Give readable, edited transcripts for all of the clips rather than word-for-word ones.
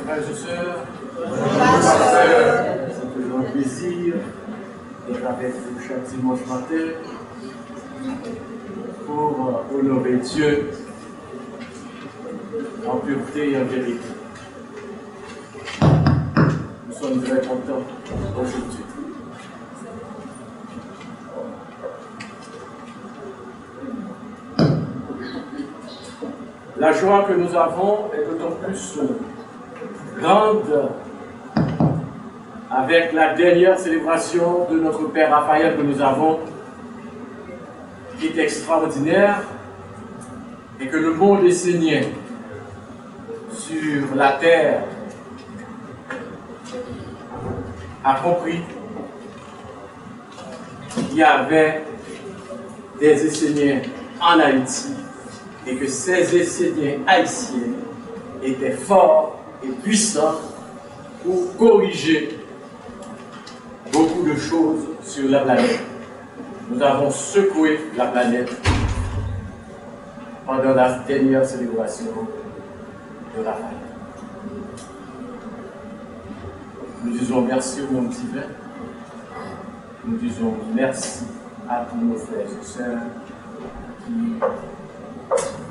frères et sœurs. C'est toujours un plaisir d'être avec vous chaque dimanche matin pour honorer Dieu en pureté et en vérité. Nous sommes très contents aujourd'hui. La joie que nous avons est d'autant plus grande avec la dernière célébration de notre Père Raphaël que nous avons, qui est extraordinaire, et que le monde est saigné sur la terre a compris qu'il y avait des Esséniens en Haïti et que ces Esséniens haïtiens étaient forts et puissants pour corriger beaucoup de choses sur la planète. Nous avons secoué la planète pendant la dernière célébration de Raphaël. Nous disons merci au monde divin. Nous disons merci à tous nos frères et sœurs qui,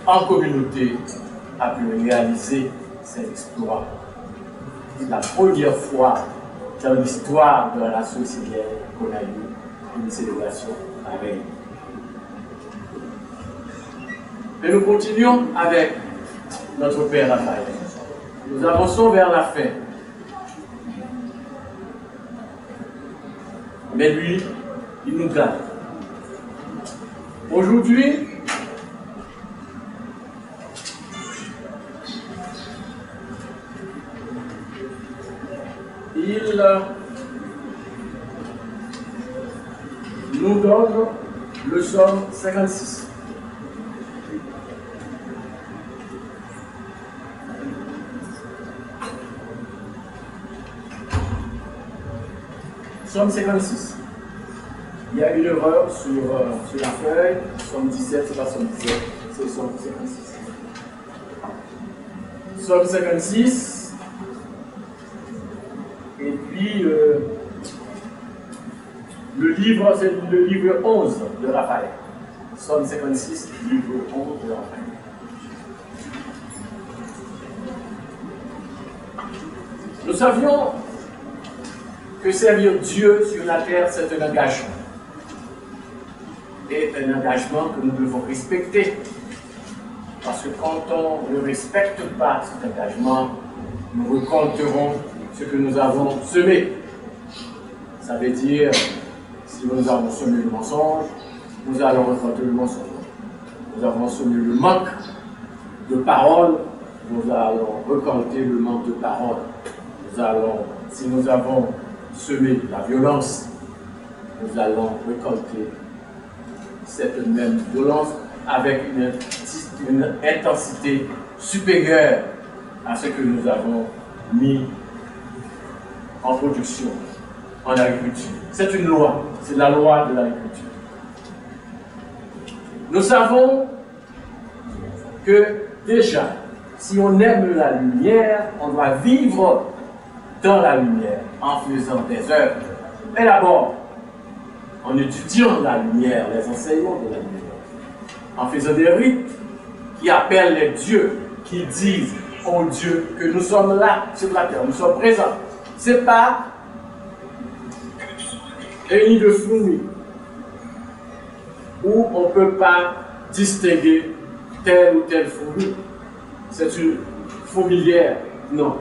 en communauté, a pu réaliser ces exploits. C'est la première fois dans l'histoire de la nation syrienne qu'on a eu une célébration pareille. Et nous continuons avec notre Père Raphaël. Nous avançons vers la fin. Mais lui, il nous garde. Aujourd'hui, il nous donne le psaume 56. Psaume 56. Il y a une erreur sur la feuille. Psaume 17, c'est pas Psaume 17, c'est Psaume 56. Psaume 56. Et puis, le livre, c'est le livre 11 de Raphaël. Psaume 56, livre 11 de Raphaël. Nous savions que servir Dieu sur la terre, c'est un engagement. Et un engagement que nous devons respecter. Parce que quand on ne respecte pas cet engagement, nous récolterons ce que nous avons semé. Ça veut dire, si nous avons semé le mensonge, nous allons récolter le mensonge. Nous avons semé le manque de parole, nous allons récolter le manque de parole. Si nous avons semé la violence, nous allons récolter cette même violence avec une intensité supérieure à ce que nous avons mis en production, en agriculture. C'est une loi, c'est la loi de l'agriculture. Nous savons que déjà, si on aime la lumière, on doit vivre dans la lumière en faisant des œuvres. Mais d'abord, en étudiant la lumière, les enseignements de la lumière, en faisant des rites qui appellent les dieux, qui disent aux dieux que nous sommes là sur la terre, nous sommes présents. Ce n'est pas un nid de fourmis où on ne peut pas distinguer telle ou telle fourmi. C'est une fourmilière. Non.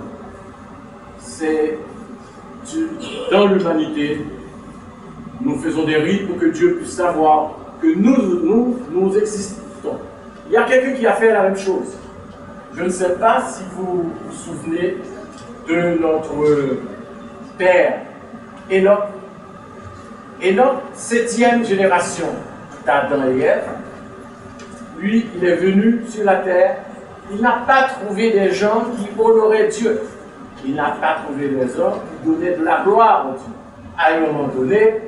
C'est dans l'humanité, nous faisons des rites pour que Dieu puisse savoir que nous existons. Il y a quelqu'un qui a fait la même chose. Je ne sais pas si vous vous souvenez de notre père Enoch. Enoch, 7e génération d'Adam et Ève. Lui, il est venu sur la terre. Il n'a pas trouvé des gens qui honoraient Dieu. Il n'a pas trouvé des hommes qui donnaient de la gloire à Dieu. À un moment donné,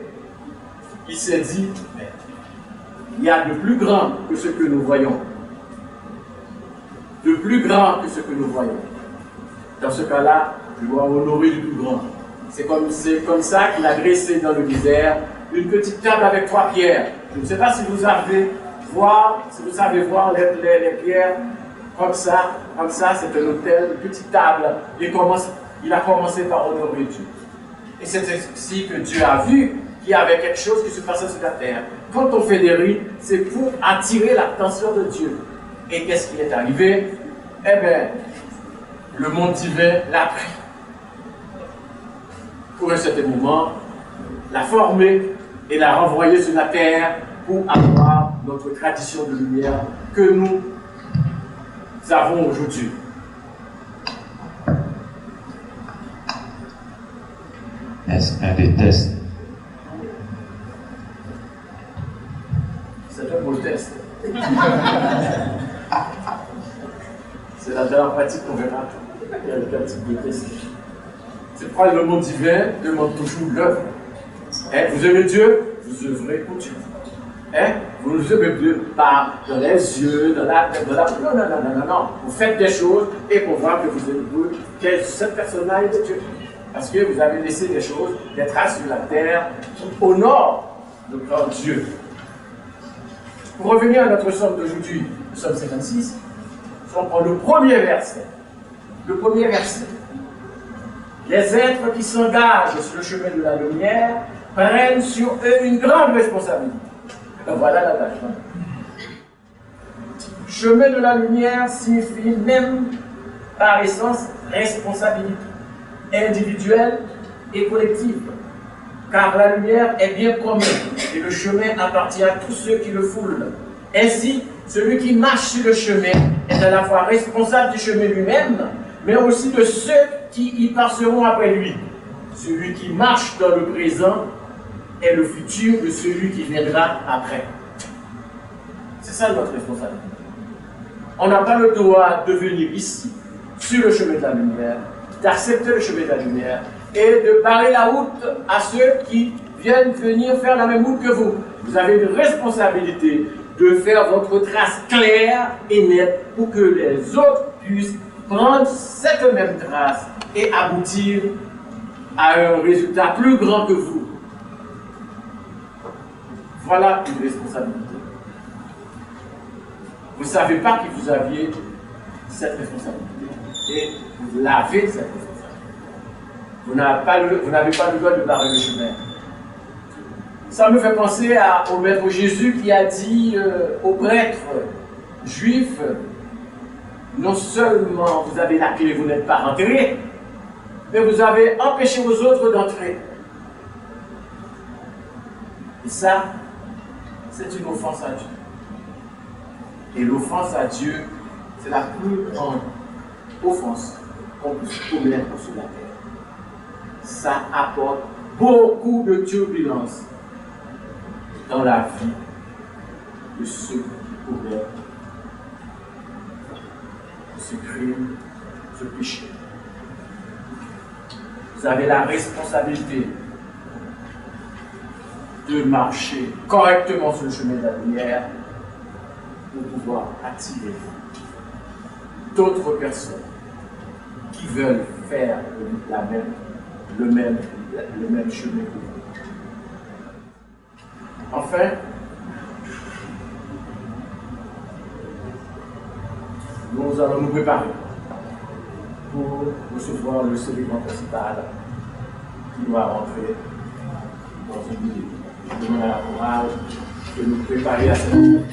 il s'est dit, mais il y a de plus grand que ce que nous voyons. De plus grand que ce que nous voyons. Dans ce cas-là, je dois honorer le plus grand. C'est comme ça qu'il a dressé dans le désert une petite table avec 3 pierres. Je ne sais pas si vous savez voir les pierres comme ça, c'est un autel, une petite table. Il a commencé par honorer Dieu. Et c'est ainsi que Dieu a vu qu'il y avait quelque chose qui se passait sur la terre. Quand on fait des rites, c'est pour attirer l'attention de Dieu. Et qu'est-ce qui est arrivé? Eh bien, le monde divin l'a pris. Pour un certain moment, l'a formé et l'a renvoyé sur la terre pour avoir notre tradition de lumière que nous avons aujourd'hui. Est-ce un des tests? C'est un beau test. C'est la dernière pratique qu'on verra. Il y a le type de test. C'est pourquoi le mot divin demande toujours l'œuvre. Vous aimez Dieu, vous œuvrez pour Dieu. Vous ne aimez Dieu pas dans les yeux, dans la tête, non. Vous faites des choses et pour voir que cette personne-là est de Dieu. Parce que vous avez laissé des choses, des traces sur la terre qui honorent le grand Dieu. Pour revenir à notre somme d'aujourd'hui, le somme 56, on prend le premier verset. Le premier verset. Les êtres qui s'engagent sur le chemin de la lumière prennent sur eux une grande responsabilité. Voilà l'attachement. Chemin de la lumière signifie même par essence responsabilité individuelle et collective. Car la lumière est bien commune et le chemin appartient à tous ceux qui le foulent. Ainsi, celui qui marche sur le chemin est à la fois responsable du chemin lui-même, mais aussi de ceux qui y passeront après lui. Celui qui marche dans le présent est le futur de celui qui viendra après. C'est ça notre responsabilité. On n'a pas le droit de venir ici, sur le chemin de la lumière, d'accepter le chemin de la lumière et de barrer la route à ceux qui viennent venir faire la même route que vous. Vous avez une responsabilité de faire votre trace claire et nette pour que les autres puissent prendre cette même trace et aboutir à un résultat plus grand que vous. Voilà une responsabilité. Vous ne savez pas que vous aviez cette responsabilité et vous l'avez cette responsabilité. Vous n'avez pas le droit de barrer le chemin. Ça me fait penser au maître Jésus qui a dit aux prêtres juifs, non seulement vous avez la clé, vous n'êtes pas rentrés, mais vous avez empêché aux autres d'entrer. Et ça, c'est une offense à Dieu. Et l'offense à Dieu, c'est la plus grande offense qu'on puisse commettre sur la terre. Ça apporte beaucoup de turbulences dans la vie de ceux qui commettent ce crime, ce péché. Vous avez la responsabilité de marcher correctement sur le chemin de la lumière pour pouvoir attirer d'autres personnes qui veulent faire le même chemin que vous. Enfin, nous allons nous préparer pour recevoir le célébrant principal qui doit rentrer dans une minute. Je demande à la chorale de nous préparer à cette minute.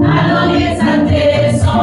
Allons exalter son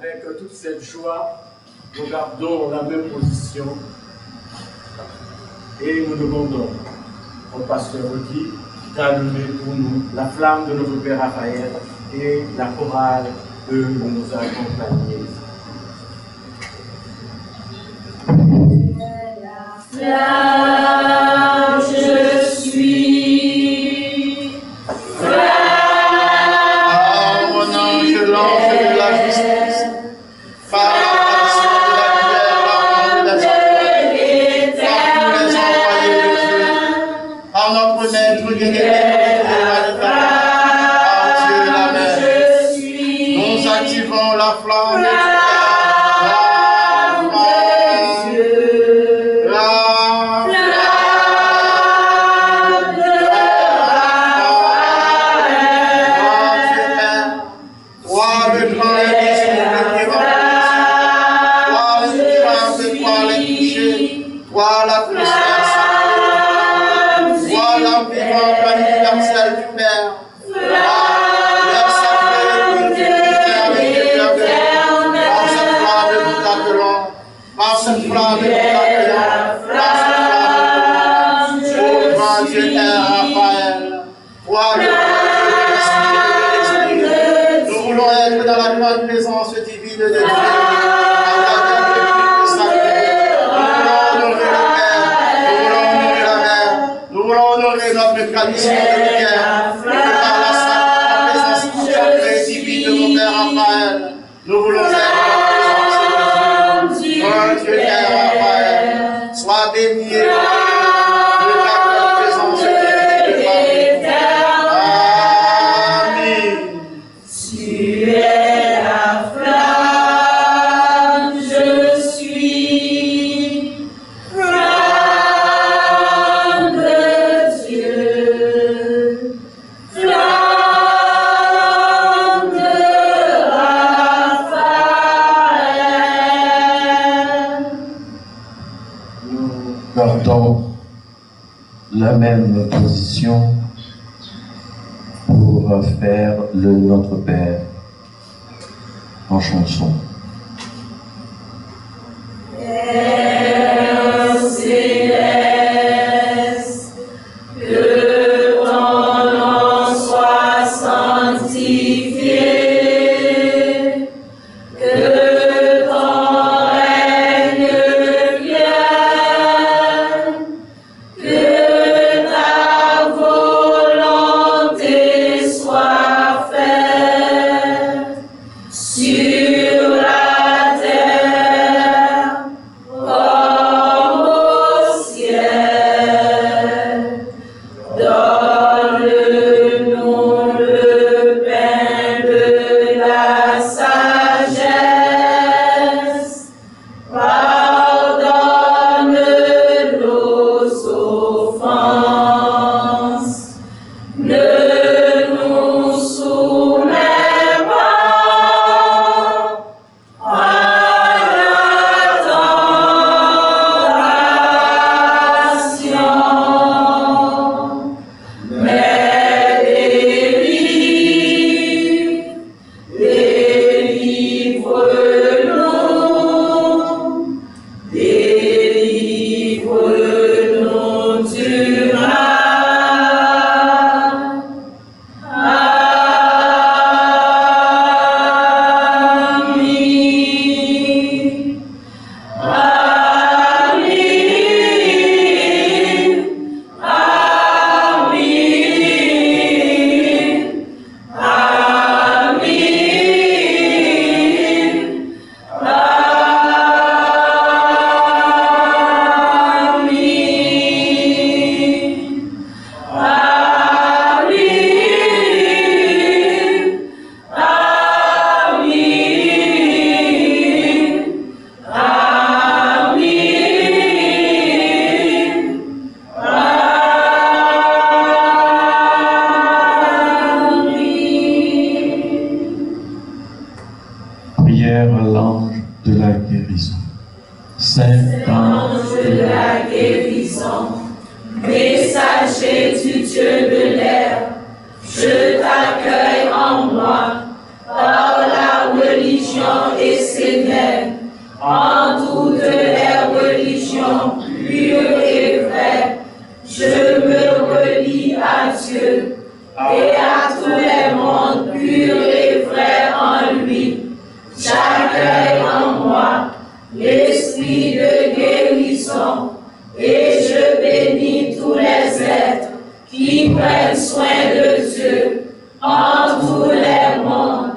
avec toute cette joie, nous gardons la même position et nous demandons au pasteur Rudy d'allumer pour nous la flamme de notre Père Raphaël et la chorale de nous accompagner. Là, je suis mon ange, l'ange de la justice, par la de la lumière, par notre maître guéridon, par Dieu la Mère, nous activons la flamme de présence divine de Dieu, à travers le culte sacré. Nous voulons honorer notre tradition de prière, et par la présence sacrée divine de mon Père Raphaël, nous voulons être en présence de Dieu. Mon Dieu Père Raphaël, sois béni et de ta présence divine de Marie. Amen. Tu es la flamme, je suis flamme de Dieu, flamme de Raphaël. Nous gardons la même position pour faire le Notre Père en chanson. Père céleste, que ton nom soit sanctifié, que ton règne vienne, que ta volonté soit faite sur la terre comme au ciel. Donne-nous le pain de la sagesse. Pardonne nos offenses. Ne nous soumets pas à la tentation, mais délivre-nous du mal. Prière à l'ange de la guérison. Saint Ange de la guérison, messager du Dieu de l'air, je t'accueille en moi par la religion et Seigneur, en toutes les religions pures et vraies. Je me relie à Dieu et à tous les mondes purs et vrais en lui. J'accueille en moi l'esprit de guérison et je bénis tous les êtres qui prennent soin de Dieu en tous les mondes.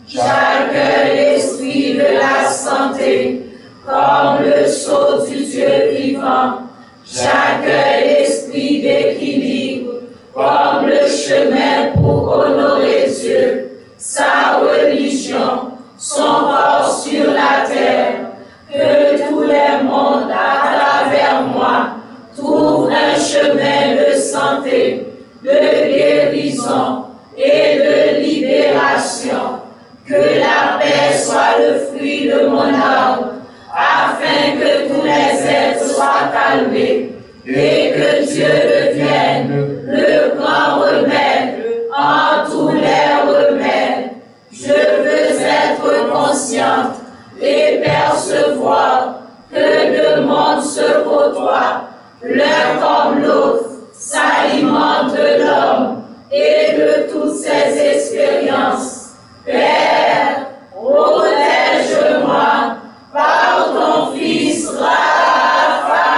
J'accueille l'esprit de la santé comme le sceau du Dieu vivant. J'accueille l'esprit d'équilibre comme le chemin pour honorer Dieu, sa religion, son corps sur la terre. Que tous les mondes à travers moi trouvent un chemin de santé, de guérison et de libération. Que la paix soit le fruit de mon âme, afin que tous les êtres soient calmés et que Dieu devienne le grand remède en tous les remèdes. Je veux être consciente et percevoir que le monde se côtoie, l'un comme l'autre s'alimente de l'homme et de toutes ses expériences. Père, protège-moi par ton Fils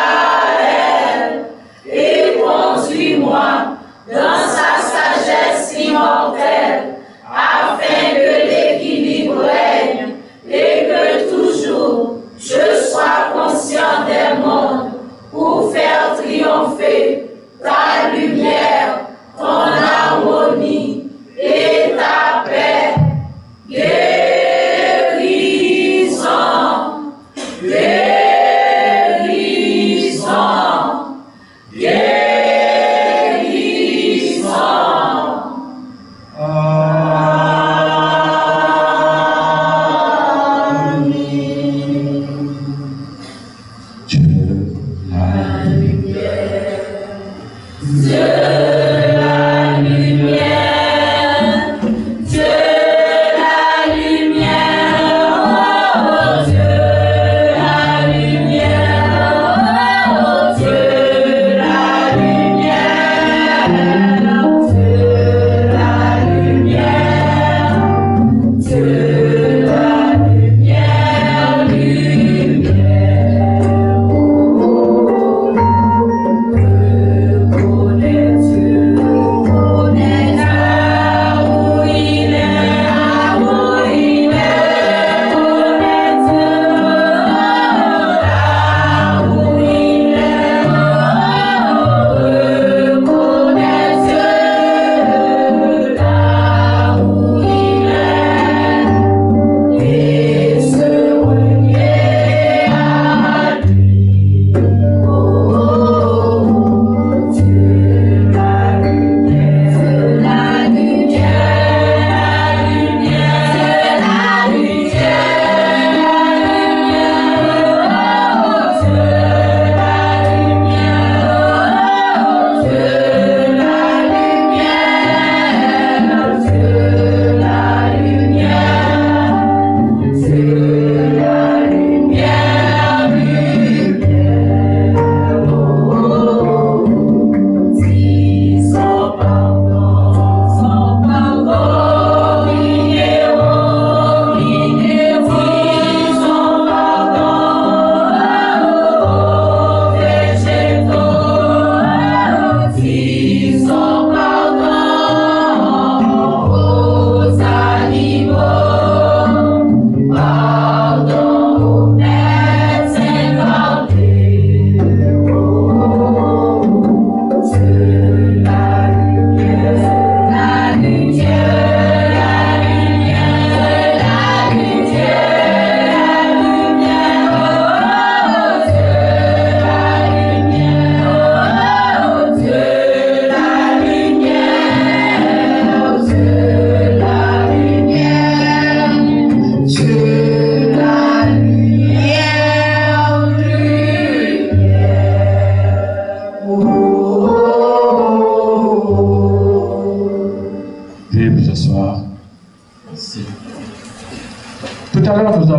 Raphaël et conduis-moi dans sa sagesse immortelle afin que l'équilibre règne et que toujours je sois conscient des mondes pour faire triompher ta lumière, ton harmonie et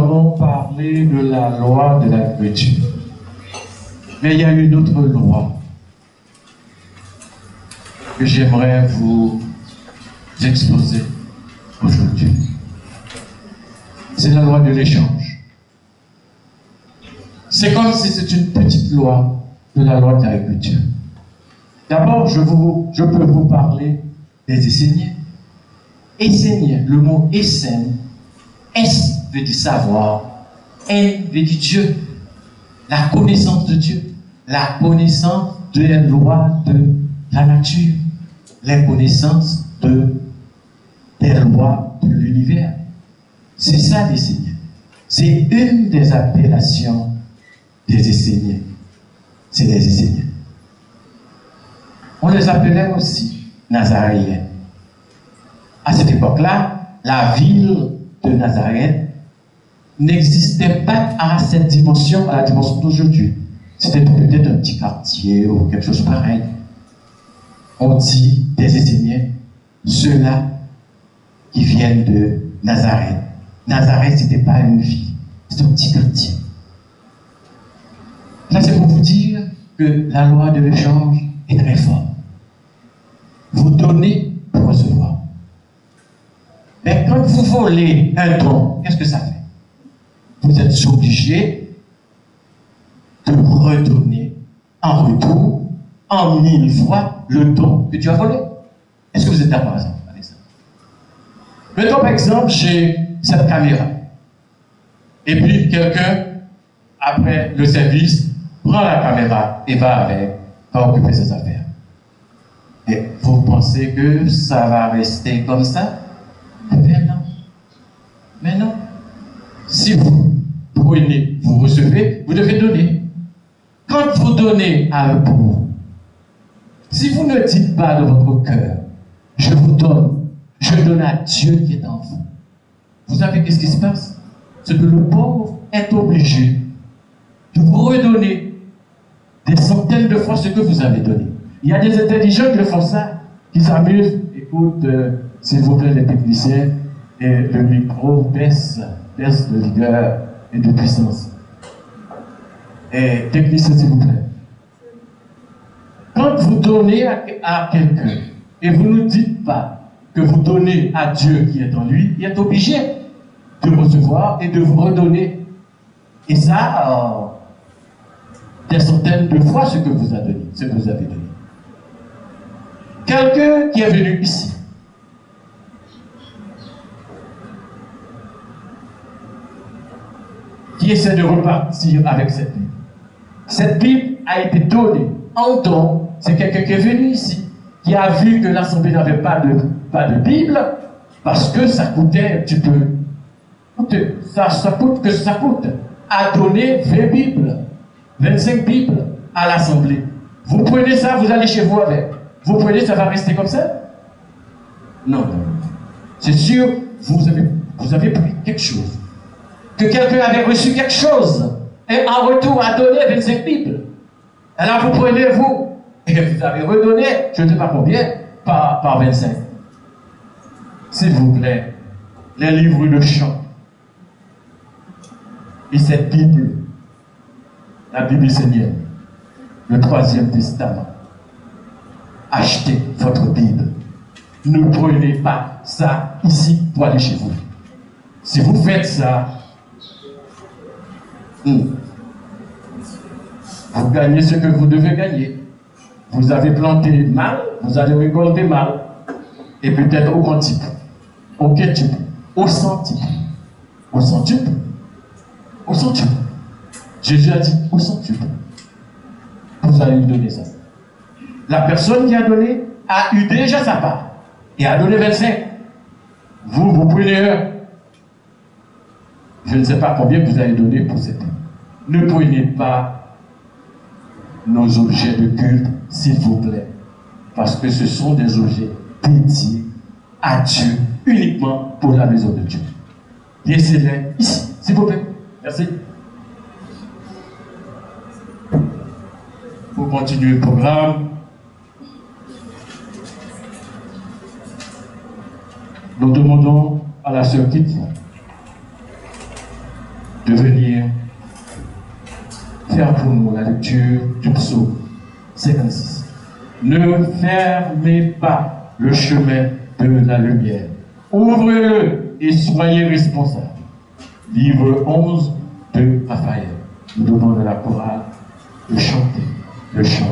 avons parlé de la loi de l'agriculture. Mais il y a une autre loi que j'aimerais vous exposer aujourd'hui. C'est la loi de l'échange. C'est comme si c'était une petite loi de la loi de l'agriculture. D'abord, je peux vous parler des esséniens. Esséniens, le mot essène, S veut dire savoir, N veut dire Dieu, la connaissance de Dieu, la connaissance des lois de la nature, la connaissance des lois de l'univers. C'est ça l'Essénien. C'est une des appellations des Esséniens. C'est les Esséniens. On les appelait aussi Nazaréens. À cette époque-là, la ville de Nazareth n'existait pas à cette dimension, à la dimension d'aujourd'hui. C'était peut-être un petit quartier ou quelque chose pareil. On dit des Esséniens, ceux-là qui viennent de Nazareth. Nazareth, ce n'était pas une ville, c'était un petit quartier. Là, c'est pour vous dire que la loi de l'échange est très forte. Vous donnez pour recevoir. Mais quand vous volez un don, qu'est-ce que ça fait? Vous êtes obligé de redonner en retour, en 1000 fois, le don que tu as volé. Est-ce que vous êtes d'accord avec ça? Mettons par exemple, j'ai cette caméra. Et puis quelqu'un, après le service, prend la caméra et va occuper ses affaires. Et vous pensez que ça va rester comme ça? Mais non. Mais non. Si vous prenez, vous recevez, vous devez donner. Quand vous donnez à un pauvre, si vous ne dites pas de votre cœur, je vous donne, je donne à Dieu qui est en vous. Vous savez qu'est-ce qui se passe? C'est que le pauvre est obligé de vous redonner des centaines de fois ce que vous avez donné. Il y a des intelligents qui le font ça, qui s'amusent. Écoute, s'il vous plaît, les techniciens, et le micro baisse de vigueur et de puissance. Et technicien, s'il vous plaît. Quand vous donnez à quelqu'un et vous ne dites pas que vous donnez à Dieu qui est en lui, il est obligé de recevoir et de vous redonner. Et ça, des centaines de fois ce que vous avez donné. Quelqu'un qui est venu ici, qui essaie de repartir avec cette Bible. Cette Bible a été donnée en don. C'est quelqu'un qui est venu ici, qui a vu que l'Assemblée n'avait pas de Bible, parce que ça coûtait un petit peu. Ça coûte à donner 20 Bibles, 25 Bibles à l'Assemblée. Vous prenez ça, vous allez chez vous avec. Vous prenez, ça va rester comme ça? Non. C'est sûr, vous avez pris quelque chose. Que quelqu'un avait reçu quelque chose. Et en retour a donné 25 Bibles. Alors vous prenez, vous, et vous avez redonné, je ne sais pas combien, par 25. S'il vous plaît, les livres de chant. Et cette Bible, la Bible essénienne, le 3e Testament. Achetez votre Bible. Ne prenez pas ça ici pour aller chez vous. Si vous faites ça, vous gagnez ce que vous devez gagner. Vous avez planté mal, vous allez récolter mal. Et peut-être au quantiple, au quintuple, au centuple. Au centuple. Au centuple. Jésus a dit au centuple. Vous allez lui donner ça. La personne qui a donné a eu déjà sa part. Et a donné 25. Vous prenez un. Je ne sais pas combien vous allez donner pour cette. Ne prenez pas nos objets de culte, s'il vous plaît. Parce que ce sont des objets dédiés à Dieu, uniquement pour la maison de Dieu. Laissez-les ici, s'il vous plaît. Merci. Pour continuer le programme, nous demandons à la sœur Kitty de venir faire pour nous la lecture du psaume 56. Ne fermez pas le chemin de la lumière. Ouvrez-le et soyez responsables. Livre 11 de Raphaël. Nous demandons à la chorale de chanter le chant.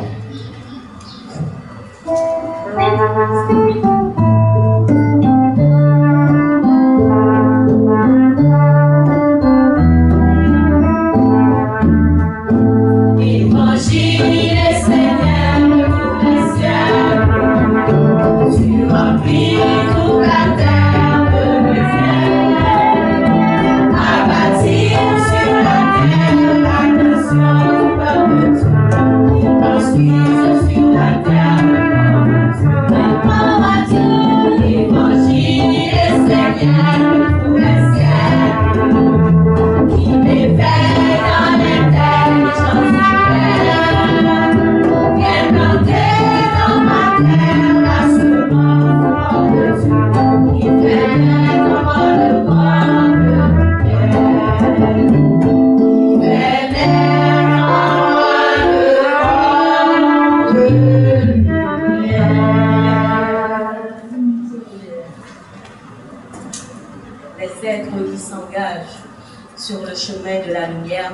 Sur le chemin de la lumière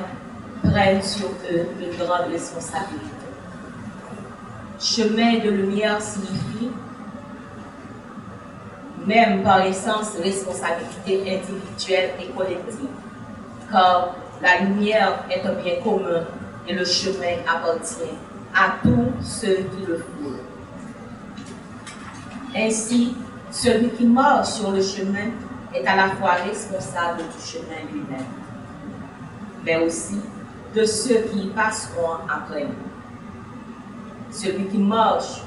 prennent sur eux une grande responsabilité. Chemin de lumière signifie, même par essence, responsabilité individuelle et collective, car la lumière est un bien commun et le chemin appartient à tous ceux qui le foulent. Ainsi, celui qui marche sur le chemin est à la fois responsable du chemin lui-même, mais aussi de ceux qui y passeront après lui. Celui qui marche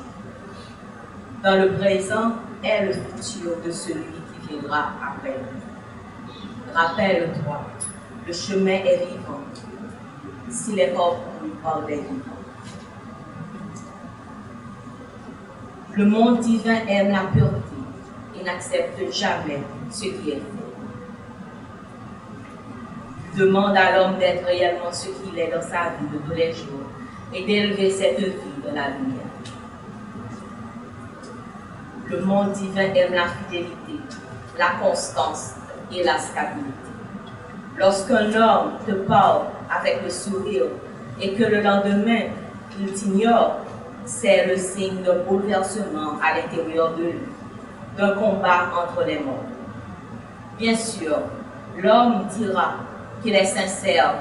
dans le présent est le futur de celui qui viendra après lui. Rappelle-toi, le chemin est vivant, s'il est parcouru par des vivants. Le monde divin aime la pureté et n'accepte jamais ce qui est faux. Demande à l'homme d'être réellement ce qu'il est dans sa vie de tous les jours et d'élever cette vie dans la lumière. Le monde divin aime la fidélité, la constance et la stabilité. Lorsqu'un homme te parle avec le sourire et que le lendemain il t'ignore, c'est le signe d'un bouleversement à l'intérieur de lui, d'un combat entre les mondes. Bien sûr, l'homme dira qu'il est sincère,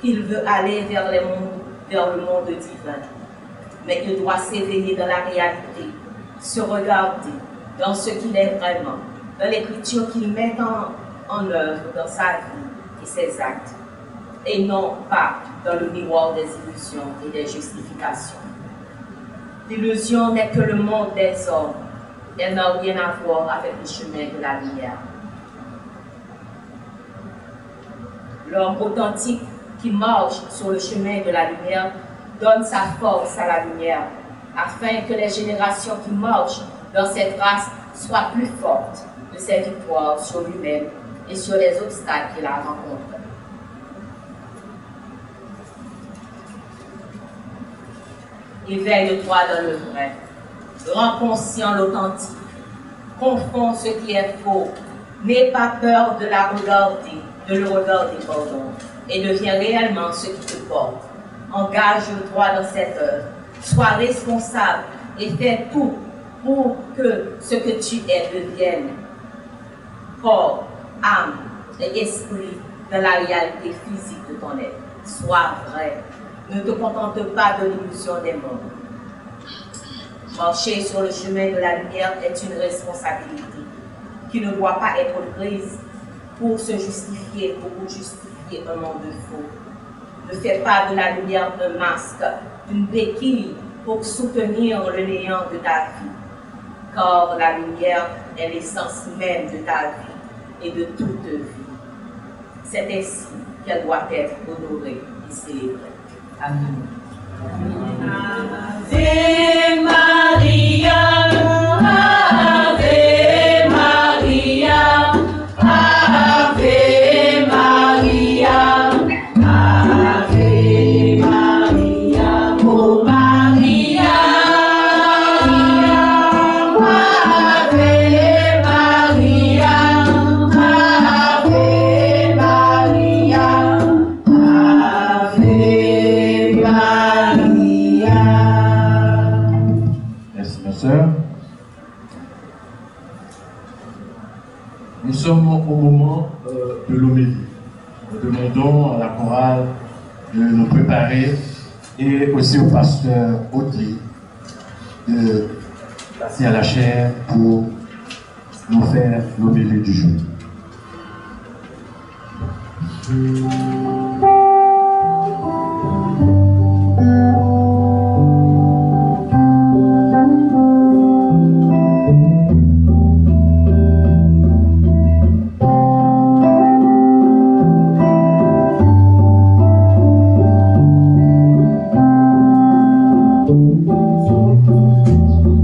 qu'il veut aller vers le monde divin, mais il doit s'éveiller dans la réalité, se regarder dans ce qu'il est vraiment, dans l'écriture qu'il met en œuvre dans sa vie et ses actes, et non pas dans le miroir des illusions et des justifications. L'illusion n'est que le monde des hommes, elle n'a rien à voir avec le chemin de la lumière. L'homme authentique qui marche sur le chemin de la lumière donne sa force à la lumière, afin que les générations qui marchent dans cette race soient plus fortes de ses victoires sur lui-même et sur les obstacles qu'il a rencontrés. Éveille-toi dans le vrai, rends conscient l'authentique, confonds ce qui est faux, n'aie pas peur de le regarder, et deviens réellement ce qui te porte. Engage-toi dans cette œuvre, sois responsable et fais tout pour que ce que tu es devienne corps, âme et esprit dans la réalité physique de ton être. Sois vrai. Ne te contente pas de l'illusion des mondes. Marcher sur le chemin de la lumière est une responsabilité qui ne doit pas être prise pour se justifier ou pour justifier un monde de faux. Ne fais pas de la lumière un masque, une béquille pour soutenir le néant de ta vie, car la lumière est l'essence même de ta vie et de toute vie. C'est ainsi qu'elle doit être honorée et célébrée. Amen. Ave Maria, Ave Maria, Ave Maria. sommes au moment de l'homélie. Nous demandons à la chorale de nous préparer et aussi au pasteur Audrey de passer à la chaire pour nous faire l'homélie du jour.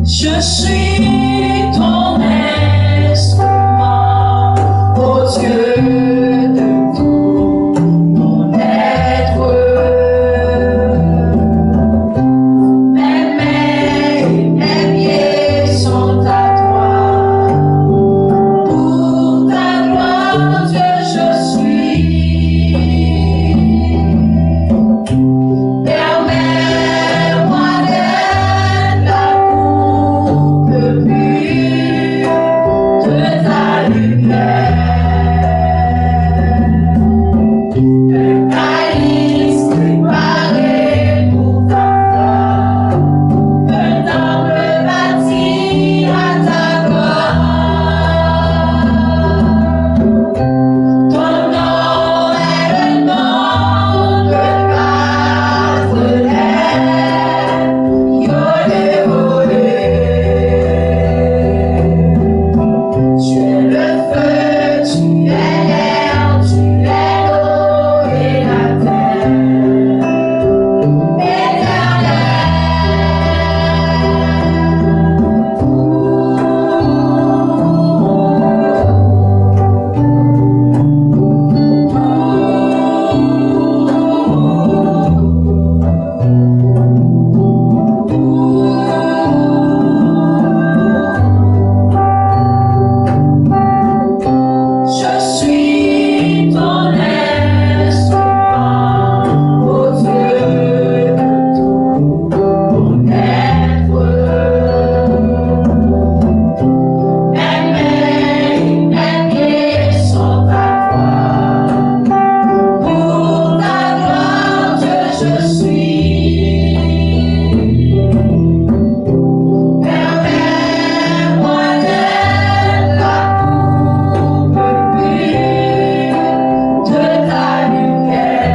Je suis ton instrument, ô Dieu de tout mon être. Mes mains et mes pieds sont à toi. Pour ta gloire, Dieu, je suis. Permets-moi d'être la coupe pure de ta lumière. Un calice préparé pour ta gloire, un temple bâti à ta gloire. Ton nom est le nom de Bethléem, Yolé, Olé. Tu es le feu, tu es l'air, tu es l'eau et la terre. Je suis ton instrument, ô Dieu de tout mon être. Mes mains et mes pieds sont à toi. Pour ta gloire, Dieu, je suis. Permets-moi d'être la coupe pure de ta lumière.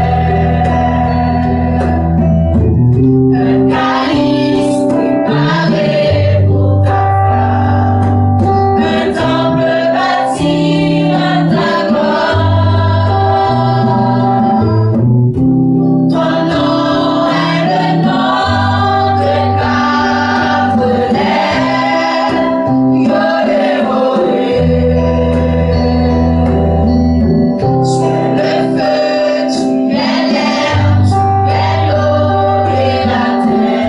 Un calice préparé pour ta flamme, un temple bâti à ta gloire. Ton nom est le nom de Bethléem, Yolé, Olé. Tu es le feu, tu es l'air, tu es l'eau et la terre.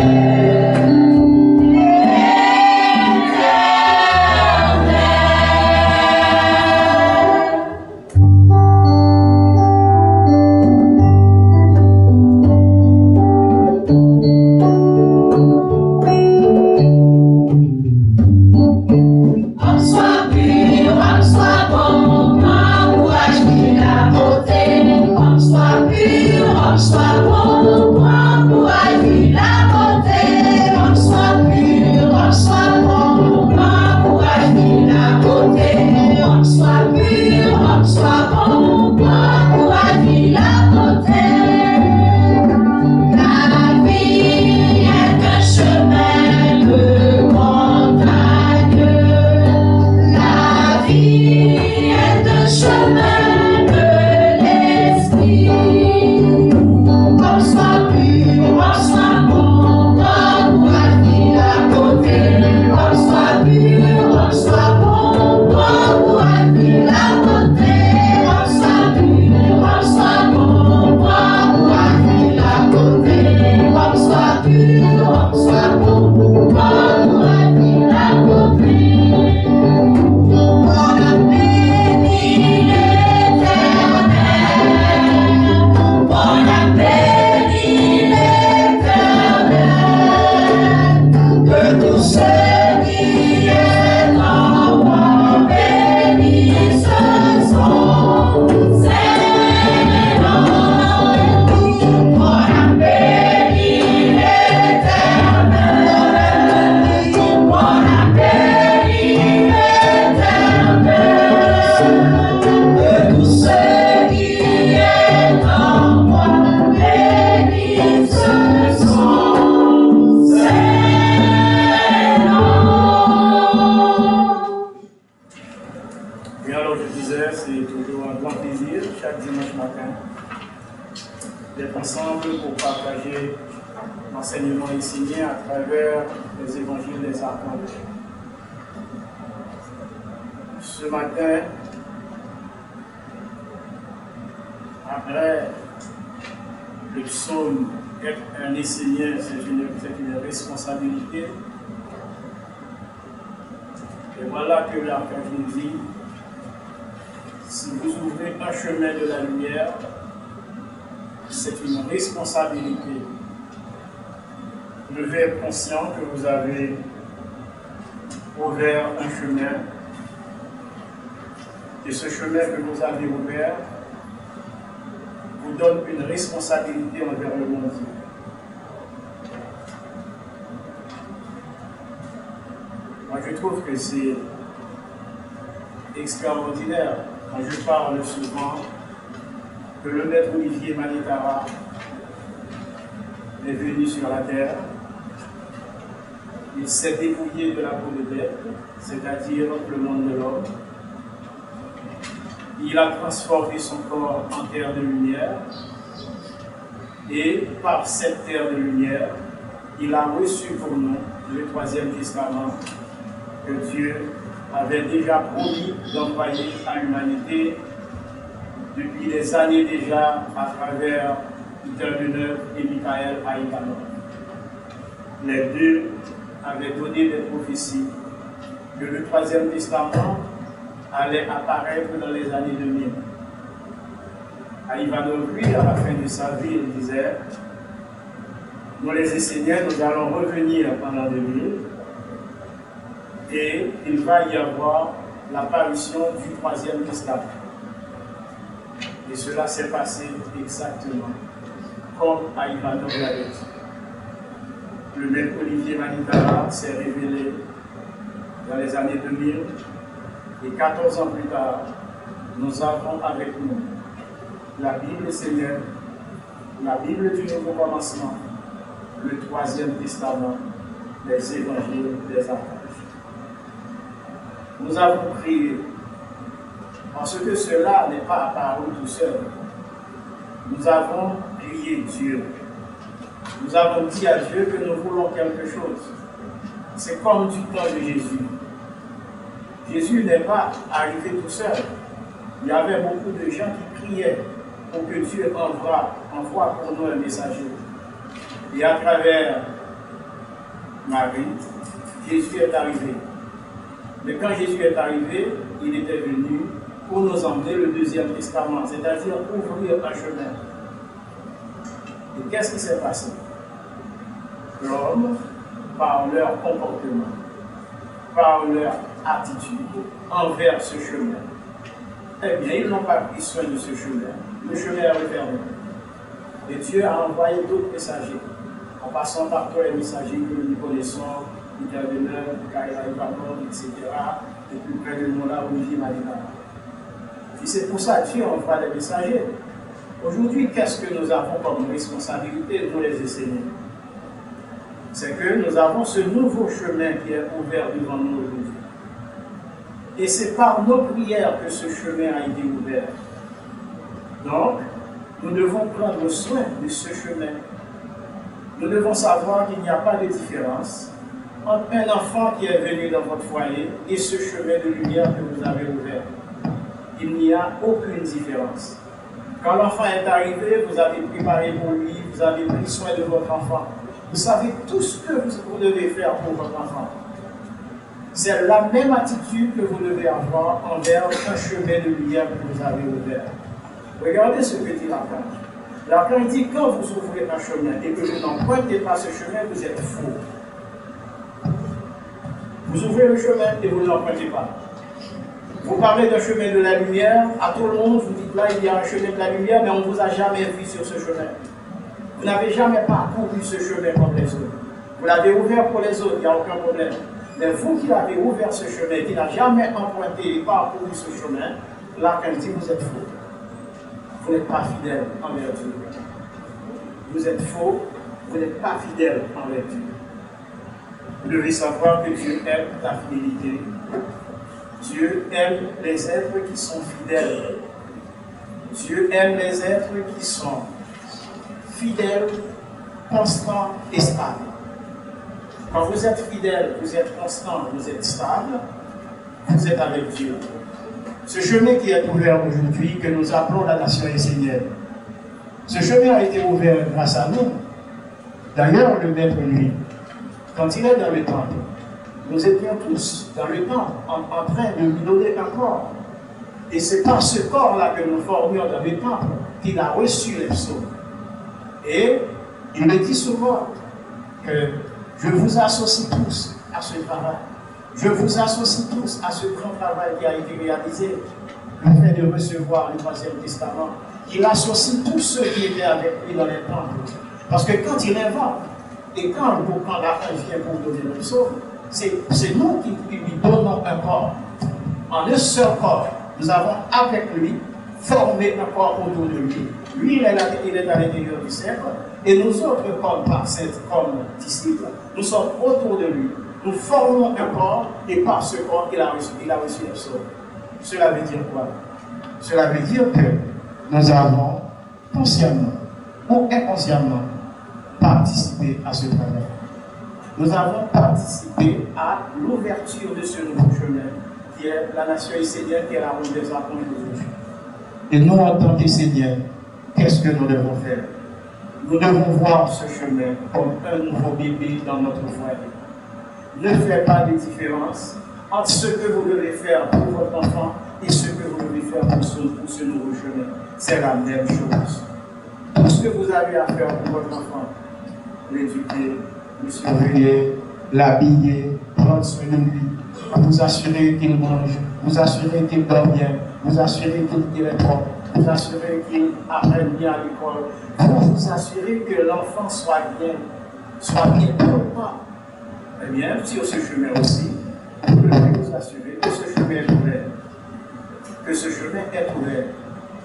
Homme soit pur, homme soit bon, encourage-lui la beauté. Homme soit pur, homme soit bon, encourage-lui la beauté. Homme soit pur, homme soit bon, encourage-lui la beauté. Homme soit pur, homme soit bon, encourage-lui la beauté. La vie est un chemin de montagne. La vie est un chemin de l'esprit. d'être ensemble pour partager l'enseignement enseigné à travers les évangiles des archanges. Ce matin, après le psaume, être un enseignant, c'est une responsabilité. Et voilà que l'archange nous dit, si vous ouvrez un chemin de la lumière, c'est une responsabilité. Devez être conscient que vous avez ouvert un chemin. Et ce chemin que vous avez ouvert vous donne une responsabilité envers le monde. Moi, je trouve que c'est extraordinaire quand je parle souvent que le maître Olivier Manitara est venu sur la terre. Il s'est dépouillé de la peau de bête, c'est-à-dire le monde de l'homme. Il a transformé son corps en terre de lumière. Et par cette terre de lumière, il a reçu pour nous le troisième testament que Dieu avait déjà promis d'envoyer à l'humanité depuis des années déjà à travers Peter Deneuve et Michael Aïtano. Les deux avaient donné des prophéties que le troisième testament allait apparaître dans les années 2000. Ivanov, lui, à la fin de sa vie, il disait, nous les enseignants, nous allons revenir pendant 2000 et il va y avoir l'apparition du troisième testament. Et cela s'est passé exactement comme Ivanov l'avait dit. Le maître Olivier Manitara s'est révélé dans les années 2000 et 14 ans plus tard, nous avons avec nous la Bible Seigneur, la Bible du Nouveau Commencement, le troisième testament, les évangiles des archanges. Nous avons prié parce que cela n'est pas apparu tout seul. Nous avons prié Dieu. Nous avons dit à Dieu que nous voulons quelque chose. C'est comme du temps de Jésus. Jésus n'est pas arrivé tout seul. Il y avait beaucoup de gens qui priaient pour que Dieu envoie pour nous un messager. Et à travers Marie, Jésus est arrivé. Mais quand Jésus est arrivé, il était venu pour nous emmener le deuxième testament, c'est-à-dire ouvrir un chemin. Et qu'est-ce qui s'est passé? L'homme, par leur comportement, par leur attitude envers ce chemin, eh bien, ils n'ont pas pris soin de ce chemin. Le chemin est refermé. Et Dieu a envoyé d'autres messagers, en passant par tous les messagers que nous connaissons, Peter Deneuve, Kaila Ivanov, etc., et plus près de nous là, Olivier Manitara. Et c'est pour ça que Dieu envoie des messagers. Aujourd'hui, qu'est-ce que nous avons comme responsabilité, nous les enseignants? C'est que nous avons ce nouveau chemin qui est ouvert devant nous aujourd'hui. Et c'est par nos prières que ce chemin a été ouvert. Donc, nous devons prendre soin de ce chemin. Nous devons savoir qu'il n'y a pas de différence entre un enfant qui est venu dans votre foyer et ce chemin de lumière que vous avez ouvert. Il n'y a aucune différence. Quand l'enfant est arrivé, vous avez préparé pour lui, vous avez pris soin de votre enfant. Vous savez tout ce que vous devez faire pour votre enfant. C'est la même attitude que vous devez avoir envers un chemin de lumière que vous avez ouvert. Regardez ce que dit l'archange. L'archange dit, quand vous ouvrez un chemin et que vous n'empruntez pas ce chemin, vous êtes faux. Vous ouvrez le chemin et vous ne l'empruntez pas. Vous parlez d'un chemin de la lumière, à tout le monde, vous dites là, il y a un chemin de la lumière, mais on ne vous a jamais vu sur ce chemin. Vous n'avez jamais parcouru ce chemin comme les autres. Vous l'avez ouvert pour les autres, il n'y a aucun problème. Mais vous qui avez ouvert ce chemin, qui n'a jamais emprunté et parcouru ce chemin, là, quand il dit, vous êtes faux. Vous n'êtes pas fidèle envers Dieu. Vous êtes faux, vous n'êtes pas fidèle envers Dieu. Vous devez savoir que Dieu aime la fidélité. Dieu aime les êtres qui sont fidèles. Dieu aime les êtres qui sont fidèle, constant et stable. Quand vous êtes fidèle, vous êtes constant, vous êtes stable, vous êtes avec Dieu. Ce chemin qui est ouvert aujourd'hui, que nous appelons la nation essénienne, ce chemin a été ouvert grâce à nous. D'ailleurs, le maître, lui, quand il est dans le temple, nous étions tous dans le temple en train de lui donner un corps. Et c'est par ce corps-là que nous formions dans le temple qu'il a reçu les psaumes. Et il me dit souvent que je vous associe tous à ce travail. Je vous associe tous à ce grand travail qui a été réalisé, le fait de recevoir le Troisième Testament. Il associe tous ceux qui étaient avec lui dans les temples. Parce que quand il invente, et quand la fin vient pour donner le psaume, c'est nous qui lui donnons un corps. En un seul corps, nous avons avec lui formé un corps autour de lui. Lui, il est à l'intérieur du cercle, et nous autres, comme disciples, nous sommes autour de lui. Nous formons un corps, et par ce corps, il a reçu le psaume. Cela veut dire quoi? Cela veut dire que nous avons consciemment ou inconsciemment participé à ce travail. Nous avons participé à l'ouverture de ce nouveau chemin, qui est la nation essénienne, qui est la route des apôtres d'aujourd'hui. Et nous, en tant qu'Esséniens, qu'est-ce que nous devons faire? Nous devons voir ce chemin comme un nouveau bébé dans notre foyer. Ne faites pas de différence entre ce que vous devez faire pour votre enfant et ce que vous devez faire pour ce nouveau chemin. C'est la même chose. Tout ce que vous avez à faire pour votre enfant, l'éduquer, le surveiller, l'habiller, prendre soin de lui, vous assurer qu'il mange, vous assurer qu'il dort bien, vous assurer qu'il est propre, vous assurer qu'il apprenne bien à l'école, vous assurer que l'enfant soit bien pas. Eh bien, sur ce chemin aussi, vous devez vous assurer que ce chemin est ouvert. Que ce chemin est ouvert.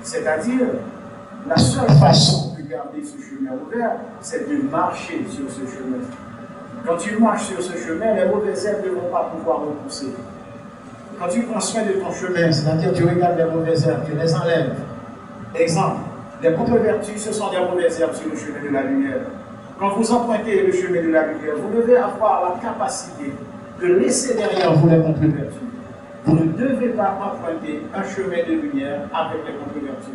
C'est-à-dire, la seule façon de garder ce chemin ouvert, c'est de marcher sur ce chemin. Quand tu marches sur ce chemin, les mauvaises herbes ne vont pas pouvoir repousser. Quand tu prends soin de ton chemin, c'est-à-dire tu regardes les mauvaises herbes, tu les enlèves. Exemple, les contre-vertus, ce sont des mauvaises herbes sur le chemin de la lumière. Quand vous empruntez le chemin de la lumière, vous devez avoir la capacité de laisser derrière vous les contre-vertus. Vous ne devez pas emprunter un chemin de lumière avec les contre-vertus.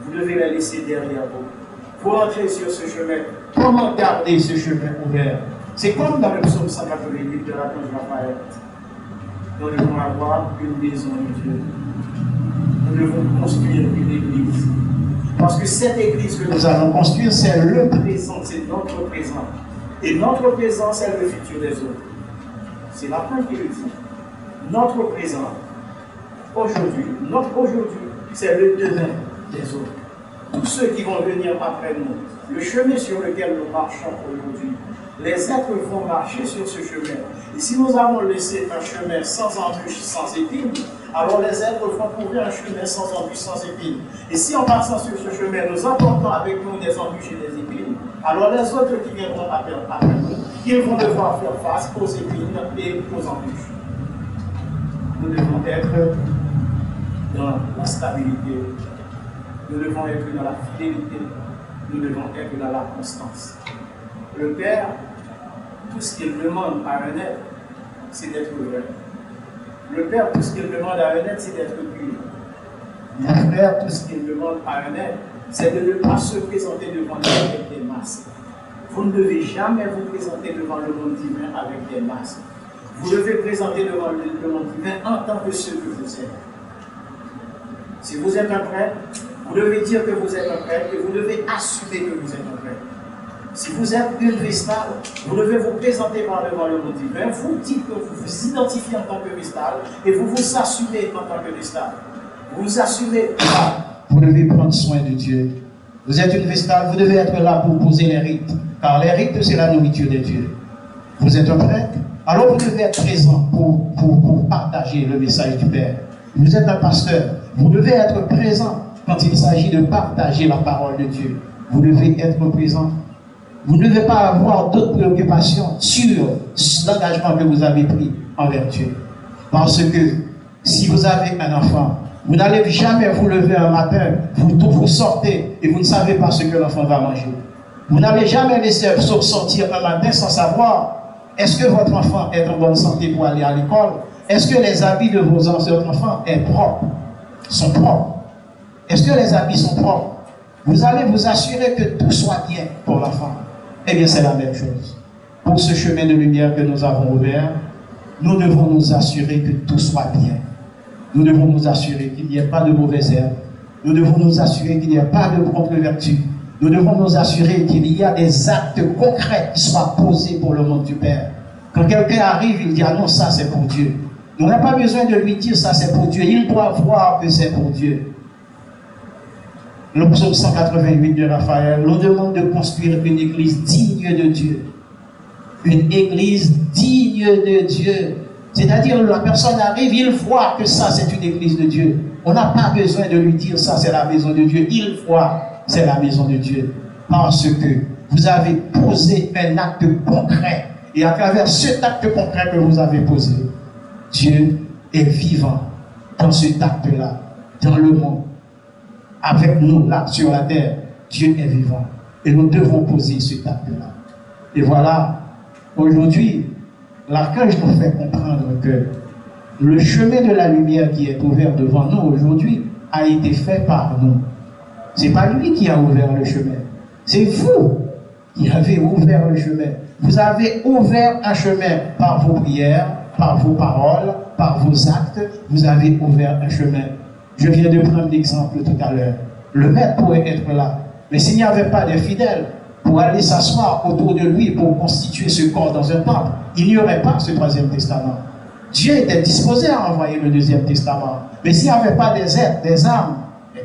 Vous devez les laisser derrière vous. Pour entrer sur ce chemin, comment garder ce chemin ouvert? C'est comme dans le psaume 188 de l'archange Raphaël. Nous devons avoir une maison de Dieu. Nous devons construire une église. Parce que cette église que nous allons construire, c'est le présent, c'est notre présent. Et notre présent, c'est le futur des autres. C'est la fin qui le dit. Notre présent, aujourd'hui, c'est le demain des autres. Tous ceux qui vont venir après nous, le chemin sur lequel nous marchons aujourd'hui, les êtres vont marcher sur ce chemin. Et si nous avons laissé un chemin sans embûches, sans épines, alors les êtres vont trouver un chemin sans embûches, sans épines. Et si en passant sur ce chemin, nous emportons avec nous des embûches et des épines, alors les autres qui viendront après nous, ils vont devoir faire face aux épines et aux embûches. Nous devons être dans la stabilité, nous devons être dans la fidélité, nous devons être dans la constance. Le Père, tout ce qu'il demande à un être, c'est d'être vrai. Le Père, tout ce qu'il demande à un être, c'est d'être pur. Le Père, tout ce qu'il demande à un être, c'est de ne pas se présenter devant lui avec des masques. Vous ne devez jamais vous présenter devant le monde divin avec des masques. Vous devez présenter devant le monde divin en tant que ce que vous êtes. Si vous êtes un prêtre, vous devez dire que vous êtes un prêtre et vous devez assumer que vous êtes un prêtre. Si vous êtes une vestale, vous devez vous présenter devant le monde divin. Vous dites que vous vous identifiez en tant que vestale et vous vous assumez en tant que vestale. Vous vous assumez. Vous devez prendre soin de Dieu. Vous êtes une vestale, vous devez être là pour poser les rites. Car les rites, c'est la nourriture de Dieu. Vous êtes un prêtre, alors vous devez être présent pour partager le message du Père. Vous êtes un pasteur, vous devez être présent quand il s'agit de partager la parole de Dieu. Vous devez être présent. Vous ne devez pas avoir d'autres préoccupations sur l'engagement que vous avez pris envers Dieu. Parce que si vous avez un enfant, Vous n'allez jamais vous lever un matin, vous sortez et vous ne savez pas ce que l'enfant va manger. Vous n'allez jamais laisser sortir un matin sans savoir est-ce que votre enfant est en bonne santé pour aller à l'école? Est-ce que les habits de votre enfant sont propres? Est-ce que les habits sont propres? Vous allez vous assurer que tout soit bien pour l'enfant. Eh bien, c'est la même chose. Pour ce chemin de lumière que nous avons ouvert, nous devons nous assurer que tout soit bien. Nous devons nous assurer qu'il n'y ait pas de mauvaises herbes. Nous devons nous assurer qu'il n'y ait pas de contre-vertu. Nous devons nous assurer qu'il y a des actes concrets qui soient posés pour le monde du Père. Quand quelqu'un arrive, il dit « Ah non, ça c'est pour Dieu ». On n'a pas besoin de lui dire « ça c'est pour Dieu ». Il doit voir que c'est pour Dieu. Le psaume 188 de Raphaël nous demande de construire une église digne de Dieu. Une église digne de Dieu. C'est-à-dire, la personne arrive, il voit que ça, c'est une église de Dieu. On n'a pas besoin de lui dire, ça, c'est la maison de Dieu. Il voit, c'est la maison de Dieu. Parce que vous avez posé un acte concret. Et à travers cet acte concret que vous avez posé, Dieu est vivant dans cet acte-là, dans le monde. Avec nous, là, sur la terre, Dieu est vivant. Et nous devons poser cet acte-là. Et voilà, aujourd'hui, l'archange nous fait comprendre que le chemin de la lumière qui est ouvert devant nous aujourd'hui a été fait par nous. Ce n'est pas lui qui a ouvert le chemin. C'est vous qui avez ouvert le chemin. Vous avez ouvert un chemin par vos prières, par vos paroles, par vos actes. Vous avez ouvert un chemin. Je viens de prendre l'exemple tout à l'heure. Le maître pourrait être là. Mais s'il n'y avait pas de fidèles pour aller s'asseoir autour de lui pour constituer ce corps dans un temple, il n'y aurait pas ce troisième testament. Dieu était disposé à envoyer le deuxième testament. Mais s'il n'y avait pas des êtres, des âmes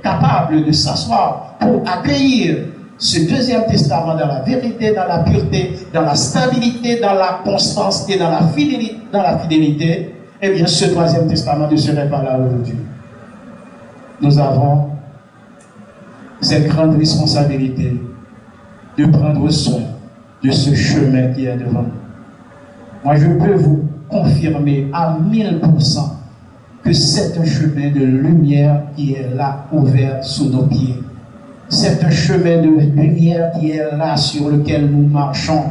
capables de s'asseoir pour accueillir ce deuxième testament dans la vérité, dans la pureté, dans la stabilité, dans la constance et dans la fidélité, eh bien ce troisième testament ne serait pas là aujourd'hui. Nous avons cette grande responsabilité de prendre soin de ce chemin qui est devant nous. Moi, je peux vous confirmer à 1000% que c'est un chemin de lumière qui est là, ouvert sous nos pieds. C'est un chemin de lumière qui est là, sur lequel nous marchons.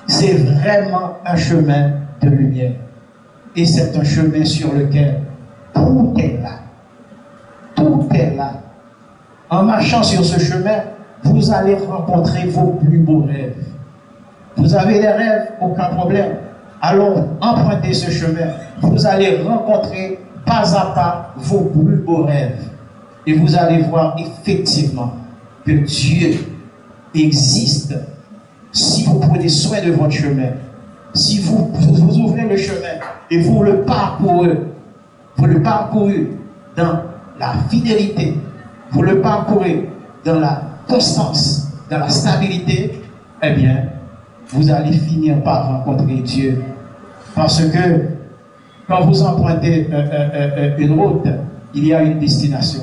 C'est vraiment un chemin de lumière. Et c'est un chemin sur lequel tout est là. Tout est là. En marchant sur ce chemin, vous allez rencontrer vos plus beaux rêves. Vous avez des rêves, aucun problème. Alors, empruntez ce chemin. Vous allez rencontrer pas à pas vos plus beaux rêves. Et vous allez voir effectivement que Dieu existe si vous prenez soin de votre chemin. Si vous ouvrez le chemin et vous le parcourez dans la fidélité, vous le parcourez dans la constance, dans la stabilité, eh bien, vous allez finir par rencontrer Dieu. Parce que quand vous empruntez une route, il y a une destination.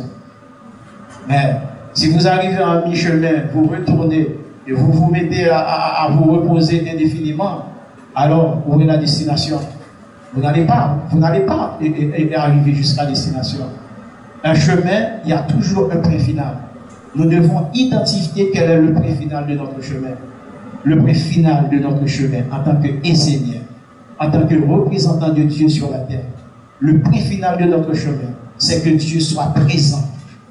Mais si vous arrivez en mi-chemin, vous retournez et vous vous mettez à vous reposer indéfiniment, alors où est la destination? Vous n'allez pas arriver jusqu'à la destination. Un chemin, il y a toujours un point final. Nous devons identifier quel est le point final de notre chemin. Le point final de notre chemin en tant qu'enseignant, en tant que représentant de Dieu sur la terre. Le point final de notre chemin, c'est que Dieu soit présent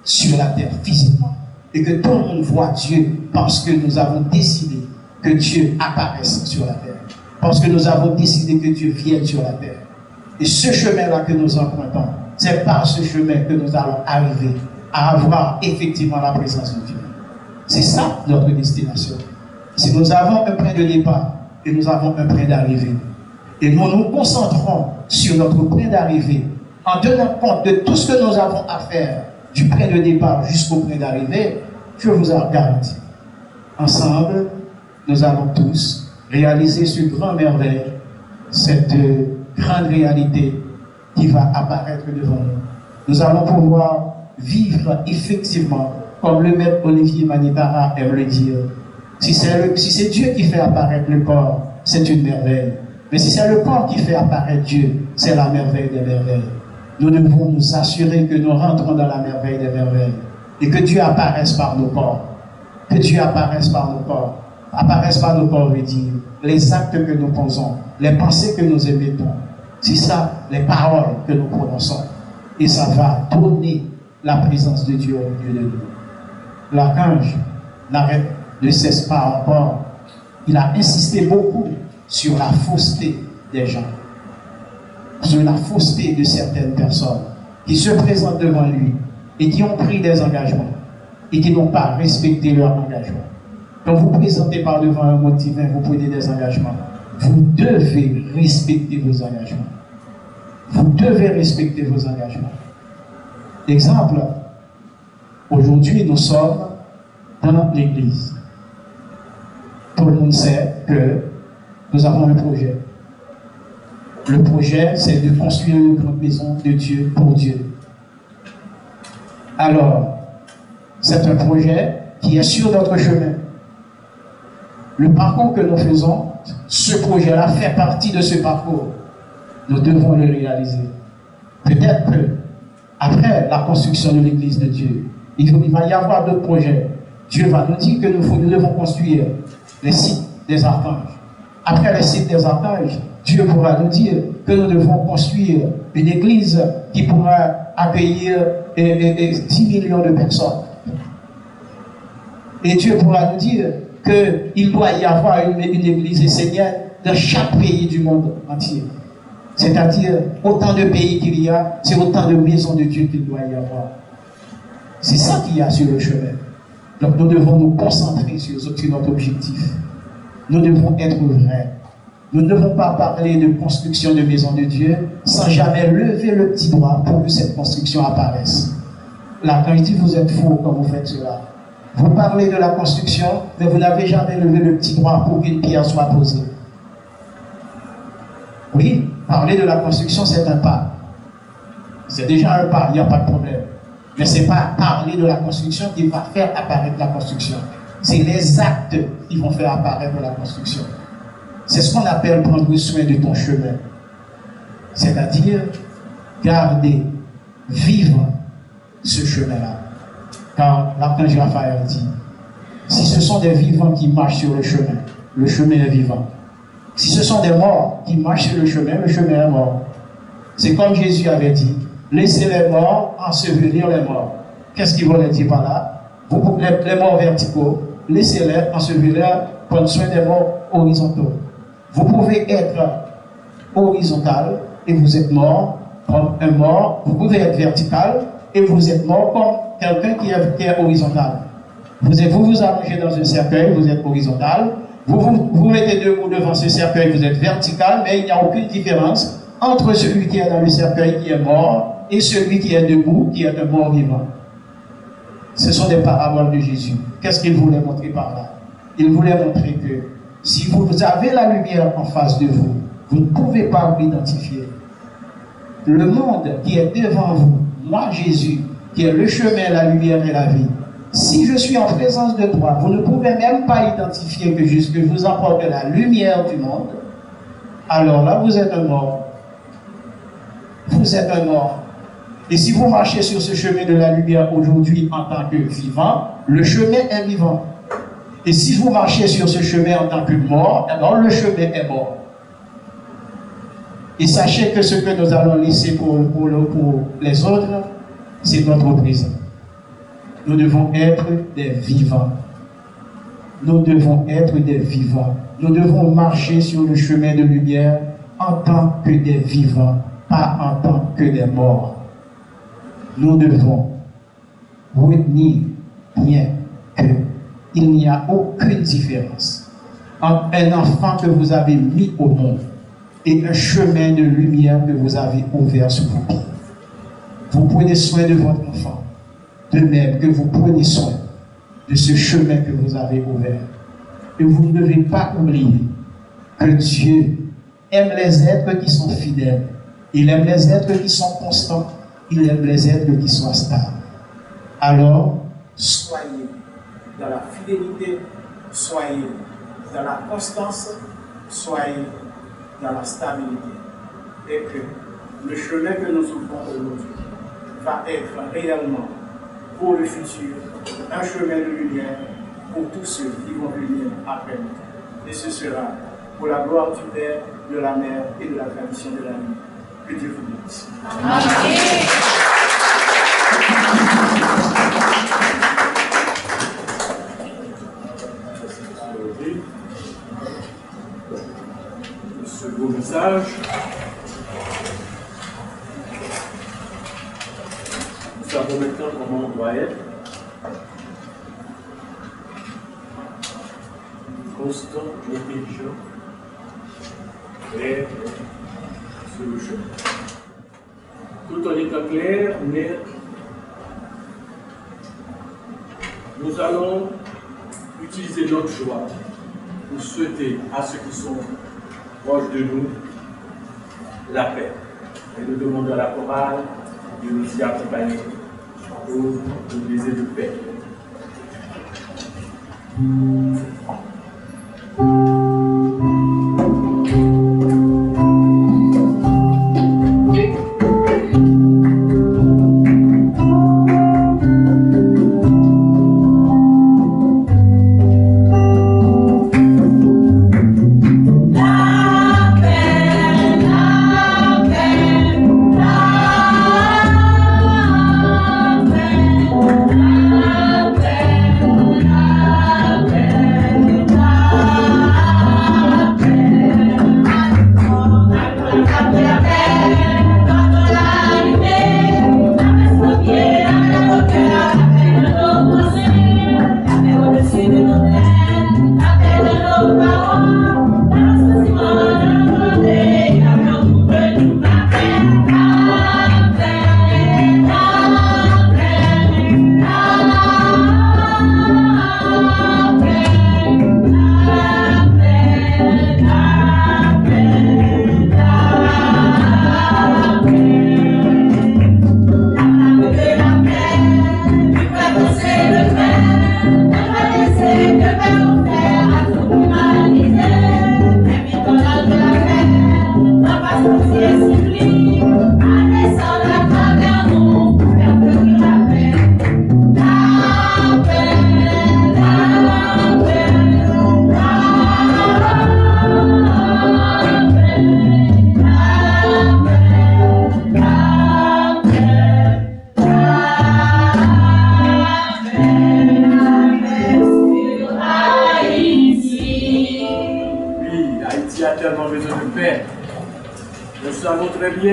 sur la terre physiquement. Et que tout le monde voit Dieu parce que nous avons décidé que Dieu apparaisse sur la terre. Parce que nous avons décidé que Dieu vienne sur la terre. Et ce chemin-là que nous empruntons, c'est par ce chemin que nous allons arriver à avoir effectivement la présence de Dieu. C'est ça notre destination. Si nous avons un point de départ et nous avons un point d'arrivée, et nous nous concentrons sur notre point d'arrivée en tenant compte de tout ce que nous avons à faire du point de départ jusqu'au point d'arrivée, je vous en garantis. Ensemble, nous allons tous réaliser ce grand merveille, cette grande réalité qui va apparaître devant nous. Nous allons pouvoir vivre effectivement, comme le maître Olivier Manitara aime le dire. Si c'est Dieu qui fait apparaître le corps, c'est une merveille. Mais si c'est le corps qui fait apparaître Dieu, c'est la merveille des merveilles. Nous devons nous assurer que nous rentrons dans la merveille des merveilles et que Dieu apparaisse par nos corps. Que Dieu apparaisse par nos corps. Apparaisse par nos corps veut dire les actes que nous posons, les pensées que nous émettons. C'est ça, les paroles que nous prononçons. Et ça va donner la présence de Dieu au milieu de nous. L'archange n'arrête de cesse pas encore. Il a insisté beaucoup sur la fausseté des gens, sur la fausseté de certaines personnes qui se présentent devant lui et qui ont pris des engagements et qui n'ont pas respecté leur engagement. Quand vous présentez par devant un monde divin, vous prenez des engagements. Vous devez respecter vos engagements. Vous devez respecter vos engagements. Exemple, aujourd'hui nous sommes dans l'église. Tout le monde sait que nous avons un projet. Le projet, c'est de construire une grande maison de Dieu pour Dieu. Alors, c'est un projet qui est sur notre chemin. Le parcours que nous faisons, ce projet-là fait partie de ce parcours. Nous devons le réaliser. Peut-être que, après la construction de l'église de Dieu, il va y avoir d'autres projets. Dieu va nous dire que nous devons construire les sites des archanges. Après les sites des archanges, Dieu pourra nous dire que nous devons construire une église qui pourra accueillir 10 millions de personnes. Et Dieu pourra nous dire qu'il doit y avoir une église essénienne dans chaque pays du monde entier. C'est-à-dire, autant de pays qu'il y a, c'est autant de maisons de Dieu qu'il doit y avoir. C'est ça qu'il y a sur le chemin. Donc nous devons nous concentrer sur notre objectif. Nous devons être vrais. Nous ne devons pas parler de construction de maison de Dieu sans jamais lever le petit doigt pour que cette construction apparaisse. Là, quand il dit vous êtes faux quand vous faites cela, vous parlez de la construction, mais vous n'avez jamais levé le petit doigt pour qu'une pierre soit posée. Oui, parler de la construction, c'est un pas. C'est déjà un pas, il n'y a pas de problème. Mais ce n'est pas parler de la construction qui va faire apparaître la construction. C'est les actes qui vont faire apparaître la construction. C'est ce qu'on appelle prendre soin de ton chemin. C'est-à-dire garder, vivre ce chemin-là. Car l'archange Raphaël dit, si ce sont des vivants qui marchent sur le chemin est vivant. Si ce sont des morts qui marchent sur le chemin est mort. C'est comme Jésus avait dit, laissez les morts ensevelir les morts. Qu'est-ce qu'il voulait dire par là? Les morts verticaux, laissez-les ensevelir, prendre soin des morts horizontaux. Vous pouvez être horizontal et vous êtes mort comme un mort. Vous pouvez être vertical et vous êtes mort comme quelqu'un qui est horizontal. Vous vous allongez dans un cercueil, vous êtes horizontal. Vous mettez debout devant ce cercueil, vous êtes vertical, mais il n'y a aucune différence entre celui qui est dans le cercueil qui est mort et celui qui est debout, qui est un mort vivant. Ce sont des paraboles de Jésus. Qu'est-ce qu'il voulait montrer par là? Il voulait montrer que si vous avez la lumière en face de vous, vous ne pouvez pas vous identifier. Le monde qui est devant vous, moi Jésus, qui est le chemin, la lumière et la vie, si je suis en présence de toi, vous ne pouvez même pas identifier que je vous apporte la lumière du monde, alors là vous êtes un mort. Vous êtes un mort. Et si vous marchez sur ce chemin de la lumière aujourd'hui en tant que vivant, le chemin est vivant. Et si vous marchez sur ce chemin en tant que mort, alors le chemin est mort. Et sachez que ce que nous allons laisser pour les autres, c'est notre présent. Nous devons être des vivants. Nous devons être des vivants. Nous devons marcher sur le chemin de lumière en tant que des vivants, pas en tant que des morts. Nous devons retenir bien qu'il n'y a aucune différence entre un enfant que vous avez mis au monde et un chemin de lumière que vous avez ouvert sur vos pieds. Vous prenez soin de votre enfant, de même que vous prenez soin de ce chemin que vous avez ouvert. Et vous ne devez pas oublier que Dieu aime les êtres qui sont fidèles. Il aime les êtres qui sont constants. Il aime les êtres qui sont stables. Alors, soyez dans la fidélité, soyez dans la constance, soyez dans la stabilité. Et que le chemin que nous ouvrons aujourd'hui va être réellement pour le futur un chemin de lumière pour tous ceux qui vont venir après nous. Et ce sera pour la gloire du Père, de la Mère et de la tradition de la vie. Que Dieu vous bénisse. Ce beau message. Nous savons maintenant comment on doit être. Constant, intelligent, clair sur le chemin. Tout en étant clair, net, nous allons utiliser notre joie pour souhaiter à ceux qui sont proches de nous la paix. Et nous demandons à la chorale de nous y accompagner pour nous baiser de paix.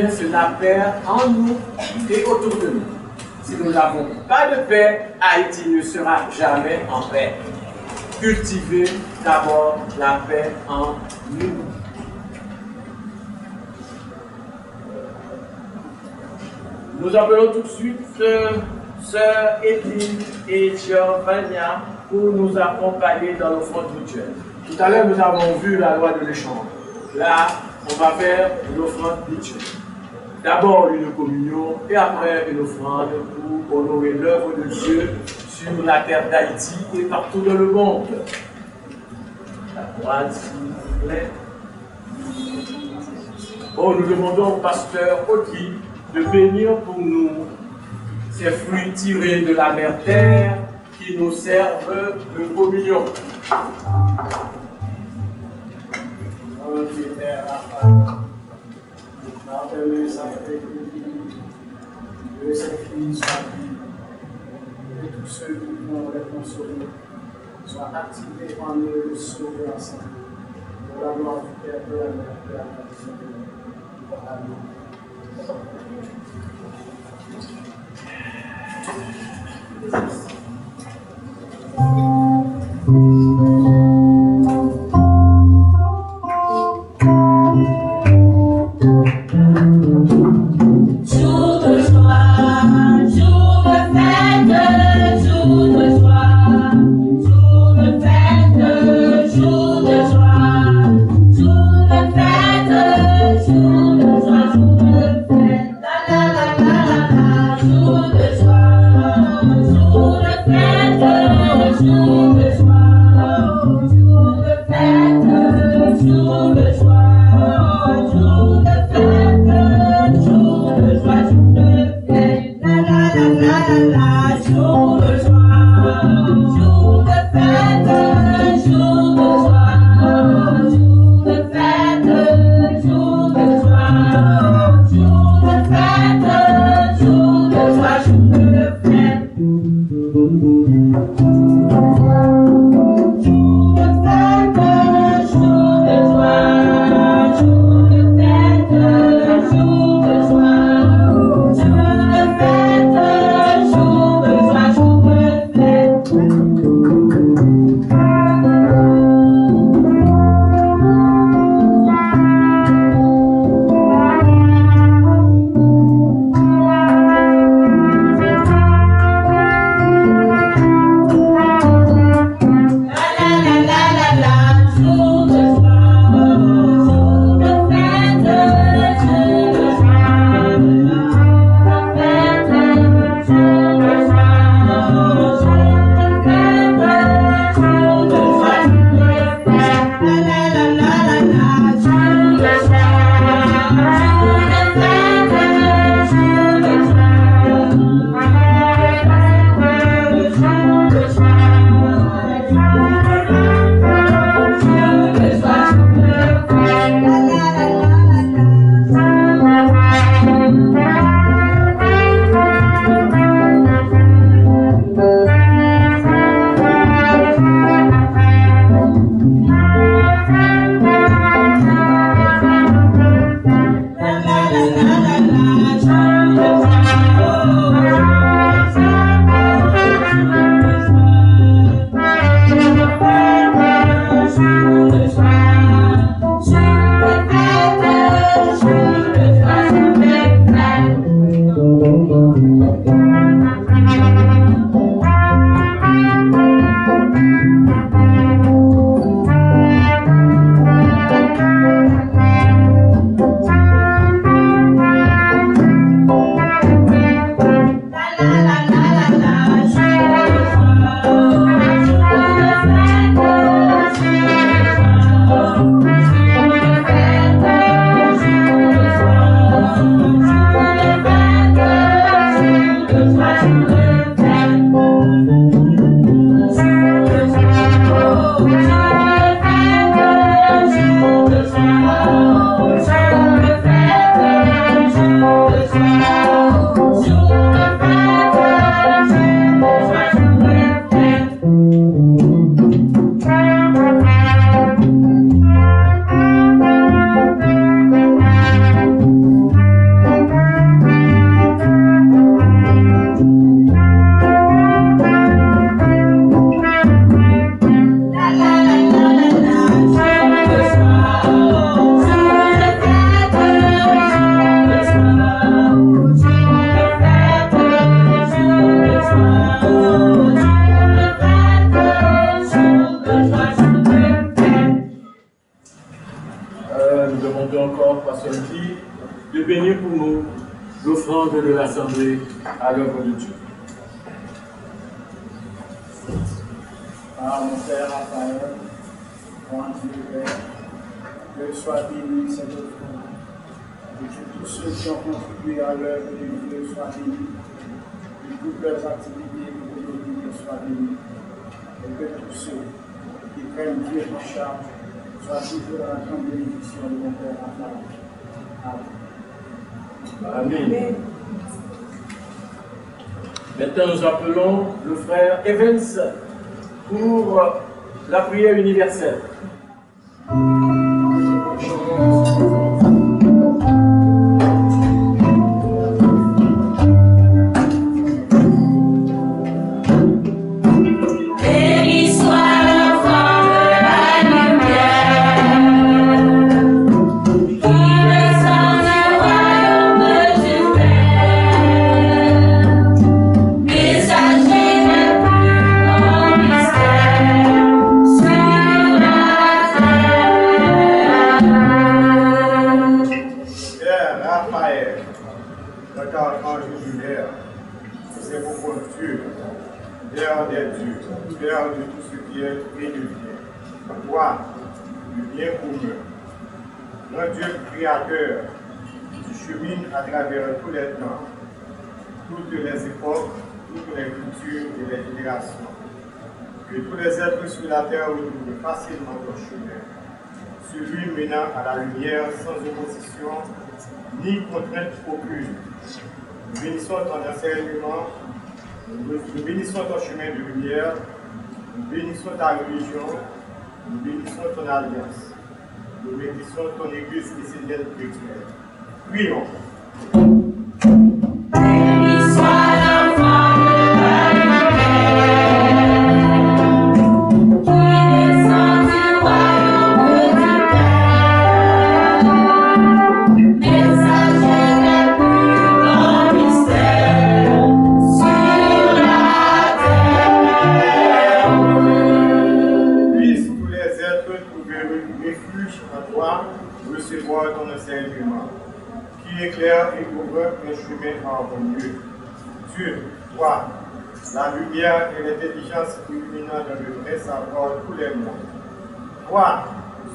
C'est la paix en nous et autour de nous. Si nous n'avons pas de paix, Haïti ne sera jamais en paix. Cultivez d'abord la paix en nous. Nous appelons tout de suite Sœur Edline et Giovanna pour nous accompagner dans l'offrande rituelle. Tout à l'heure, nous avons vu la loi de l'échange. Là, on va faire une offrande rituelle. D'abord une communion et après une offrande pour honorer l'œuvre de Dieu sur la terre d'Haïti et partout dans le monde. La droite, s'il vous plaît. Bon, nous demandons au pasteur Audrey de bénir pour nous ces fruits tirés de la mère terre qui nous servent de communion. Pardonnez sa fécondité, que ses filles soient vives, et tous ceux qui vont les consoler soient activés en eux le sauver ensemble, pour la gloire du Père, de la Mère, de la tradition de l'homme. Amen. Jour de joie, jour personne qui de bénir pour nous l'offrande de l'Assemblée à l'œuvre de Dieu. Par mon Père Raphaël, mon Dieu Père, que soit béni cette offrande, et que tous ceux qui ont contribué à l'œuvre de Dieu soient bénis, que toutes leurs activités économiques soient bénies, et que tous ceux qui prennent Dieu en charge soient toujours dans la grande bénédiction de mon Père Raphaël. Amen. Amen. Maintenant, nous appelons le frère Evans pour la prière universelle. À travers tous les temps, toutes les époques, toutes les cultures et les générations. Que tous les êtres sur la terre retrouvent facilement leur chemin, celui menant à la lumière sans opposition ni contrainte aucune. Nous bénissons ton enseignement, nous bénissons ton chemin de lumière, nous bénissons ta religion, nous bénissons ton alliance, nous bénissons ton église essentielle chrétienne. Prions. Béni soit l'enfant de la lumière, qui descend du royaume du Père, messager des plus grands mystères sur la terre. Puissent tous les êtres trouver refuge en toi, recevoir ton enseignement, qui éclaire et ouvre un chemin harmonieux. Dieu, toi, la lumière et l'intelligence illuminant dans le vrai savoir tous les mondes. Toi,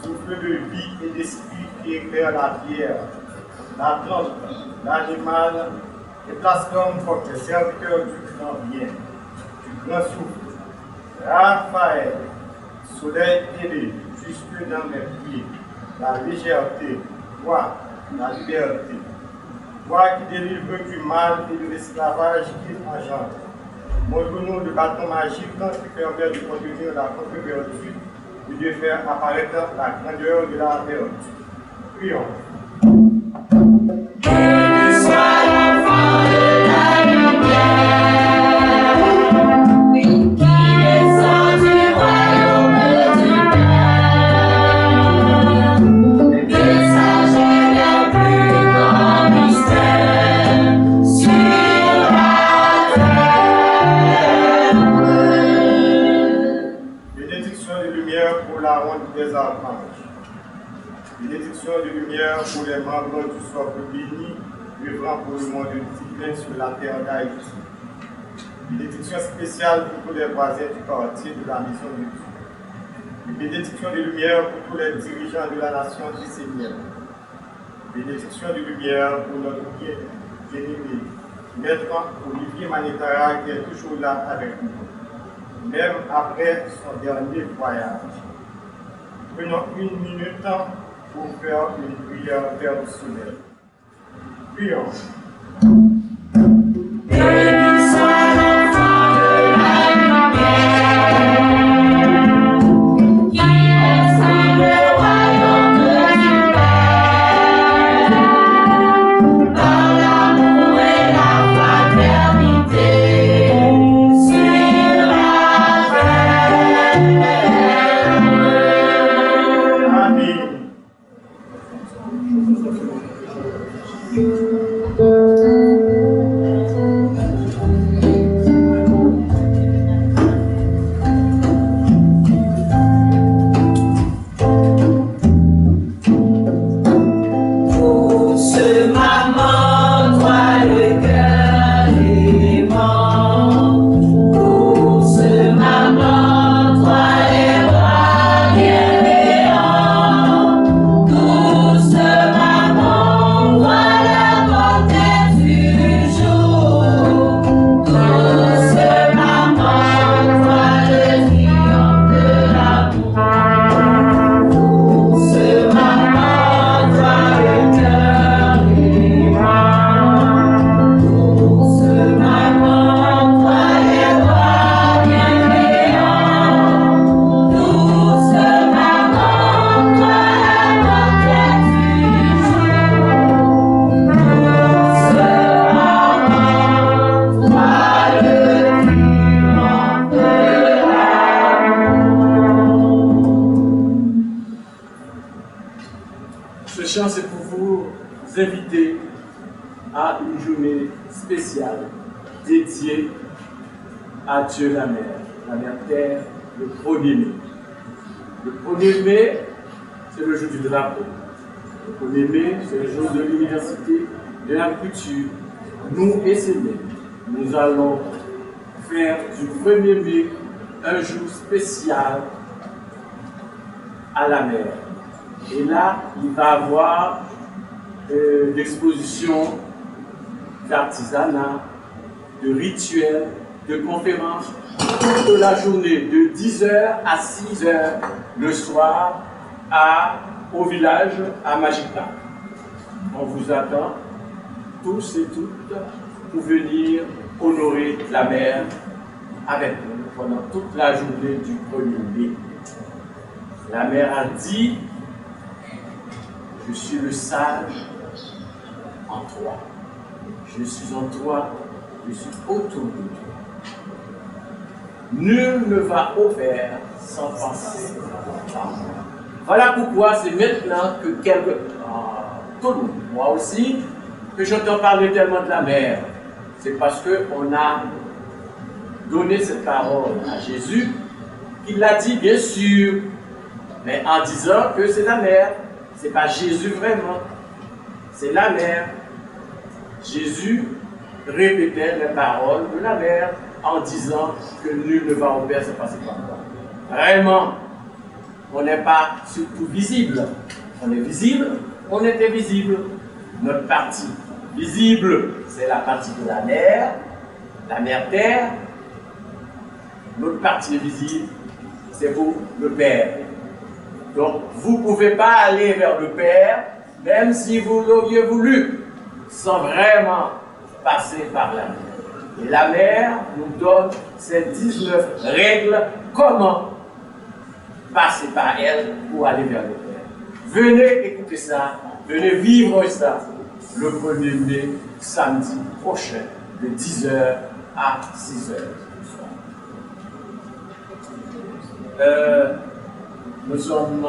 souffle de vie et d'esprit qui éclaire la pierre, la plante, l'animal, et place l'homme comme des serviteurs du grand bien, du grand souffle. Raphaël, soleil ailé jusque dans mes pieds, la légèreté, toi, la liberté. Toi qui délivres du mal et de l'esclavage qu'il engendre. Montre-nous le bâton magique qui permet de contenir la contre-vertu et de faire apparaître la grandeur de la vertu. Prions. Béni soit l'enfant de la lumière, qui descend du royaume du Père, messager des plus grands mystères sur la terre. Bénédiction de lumière pour la ronde des archanges. Bénédiction de lumière pour les membres du socle béni, œuvrant pour le monde divin sur la terre d'Haïti. Bénédiction spéciale pour tous les voisins du quartier de la maison de Dieu. Bénédiction de lumière pour tous les dirigeants de la nation du Seigneur. Bénédiction de lumière pour notre bien-aimé, Maître Olivier Manitara qui est toujours là avec nous, même après son dernier voyage. Prenons une minute pour faire une prière personnelle. Prions. Béni soit l'enfant de la lumière, qui descend du royaume du Père, dans l'amour et la fraternité sur la terre. Amen. chant, c'est pour vous inviter à une journée spéciale dédiée à Dieu la Mère Terre, le 1er mai. Le 1er mai, c'est le jour du drapeau. Le 1er mai, c'est le jour de l'université de la culture. Nous, essayer, nous allons faire du 1er mai un jour spécial à la mer. Et là, il va y avoir d'expositions d'artisanat, de rituels, de conférences, toute la journée, de 10h à 6h le soir, au village, à Magic Park. On vous attend tous et toutes pour venir honorer la mer avec nous pendant toute la journée du 1er mai. La mère a dit, je suis le sage en toi. Je suis en toi, je suis autour de toi. Nul ne va au Père sans passer par moi. Voilà pourquoi c'est maintenant que tout le monde, moi aussi, que j'entends parler tellement de la mer. C'est parce qu'on a donné cette parole à Jésus, qu'il l'a dit bien sûr, mais en disant que c'est la mer. Ce n'est pas Jésus vraiment, c'est la mer. Jésus répétait les paroles de la mer en disant que nul ne va au Père sans passer par moi. Vraiment, on n'est pas surtout visible. On est visible, on est invisible. Notre partie visible, c'est la partie de la mer Terre. Notre partie invisible, c'est pour le Père. Donc, vous ne pouvez pas aller vers le Père, même si vous l'auriez voulu, sans vraiment passer par la mer. Et la mer nous donne ces 19 règles, comment passer par elle pour aller vers le Père. Venez écouter ça, venez vivre ça le 1er mai, samedi prochain, de 10h à 6h. Nous sommes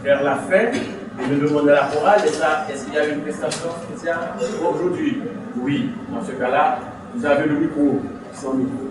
vers la fin et nous demandons à la chorale, est-ce qu'il y a une prestation spéciale aujourd'hui? Oui, dans ce cas-là, vous avez le micro, sans micro.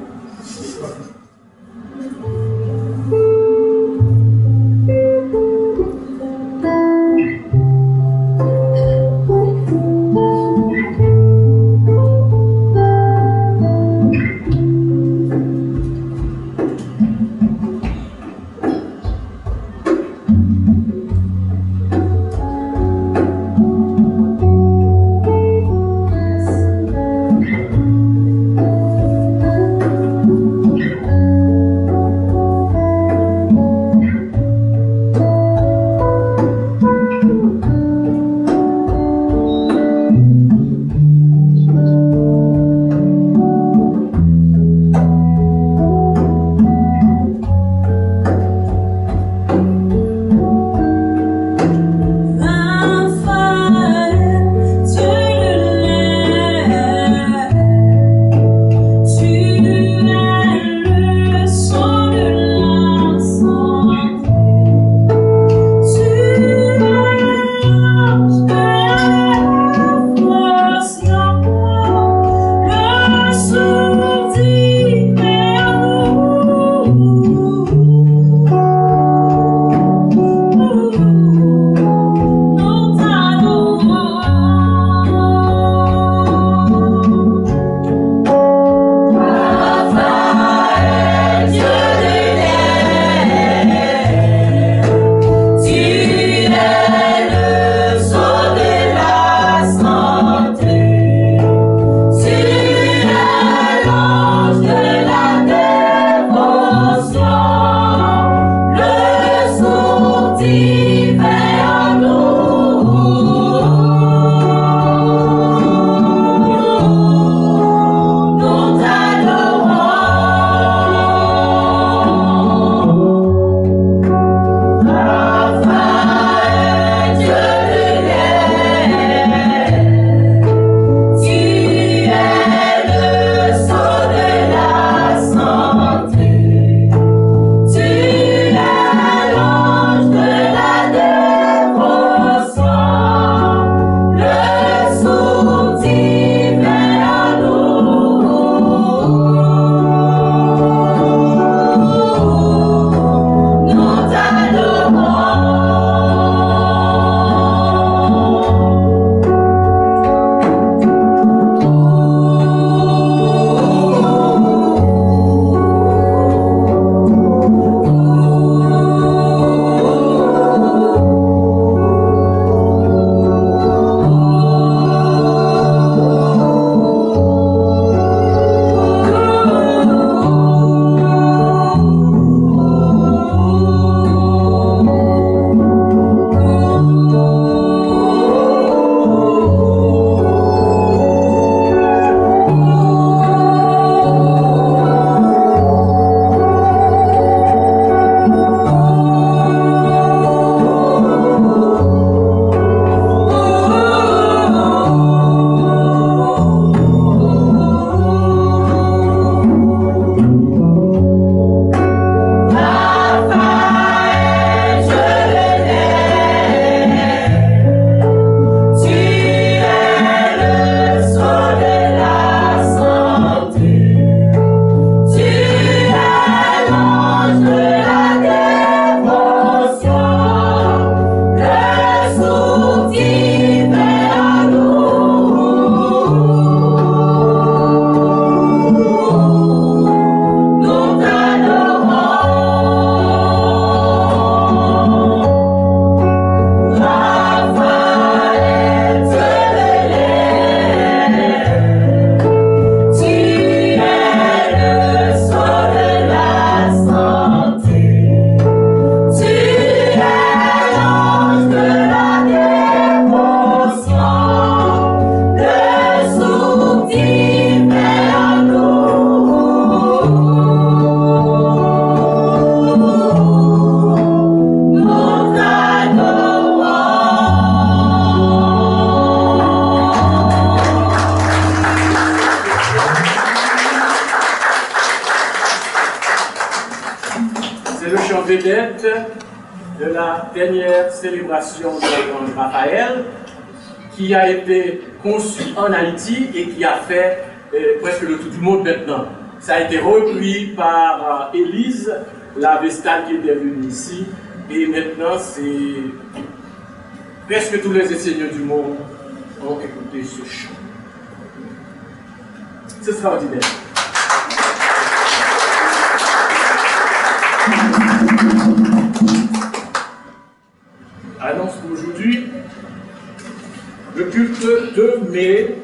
C'est le chant vedette de la dernière célébration de l'Archange Raphaël qui a été conçu en Haïti et qui a fait presque le tour du monde maintenant. Ça a été repris par Élise, la Vestale qui était venue ici, et maintenant c'est presque tous les enseignants du monde ont écouté ce chant. C'est extraordinaire. Annonce pour aujourd'hui, le culte de mai.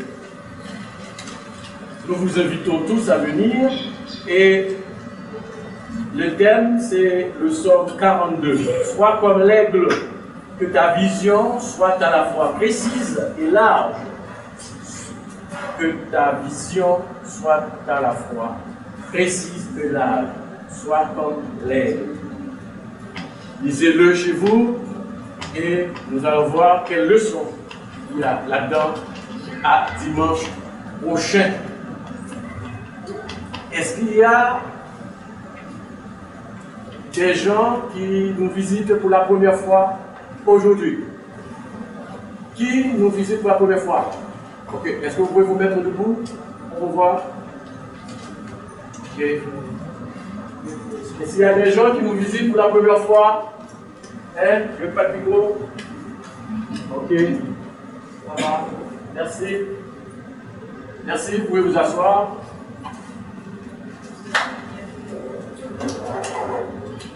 Nous vous invitons tous à venir et le thème c'est le psaume 42. Sois comme l'aigle, que ta vision soit à la fois précise et large. Que ta vision soit à la fois précise et large. Sois comme l'aigle. Lisez-le chez vous et nous allons voir quelle leçon il y a là-dedans à dimanche prochain. Est-ce qu'il y a des gens qui nous visitent pour la première fois aujourd'hui? Qui nous visite pour la première fois? Ok, est-ce que vous pouvez vous mettre debout pour voir? Ok. Est-ce qu'il y a des gens qui nous visitent pour la première fois? Hein? Je veux pas de micro? Ok. Ça va. Merci. Merci, vous pouvez vous asseoir.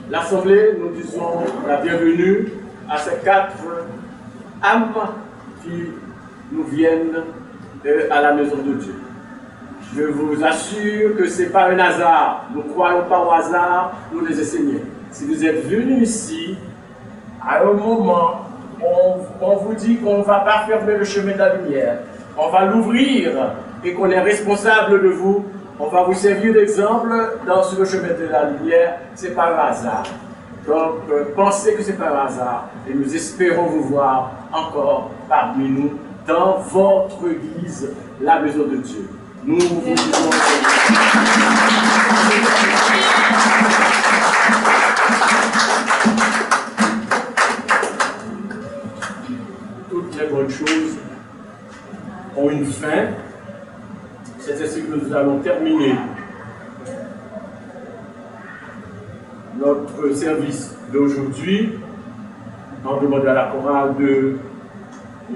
L'Assemblée, nous disons la bienvenue à ces 4 âmes qui nous viennent à la maison de Dieu. Je vous assure que ce n'est pas un hasard. Nous ne croyons pas au hasard, nous les enseignons. Si vous êtes venus ici, à un moment, on vous dit qu'on ne va pas fermer le chemin de la lumière. On va l'ouvrir et qu'on est responsable de vous. On va vous servir d'exemple sur le chemin de la lumière. Ce n'est pas un hasard. Donc, pensez que ce n'est pas un hasard. Et nous espérons vous voir encore parmi nous dans votre église, la maison de Dieu. Nous vous disons toutes les bonnes choses ont une fin. C'est ainsi que nous allons terminer notre service d'aujourd'hui en demandant à la chorale de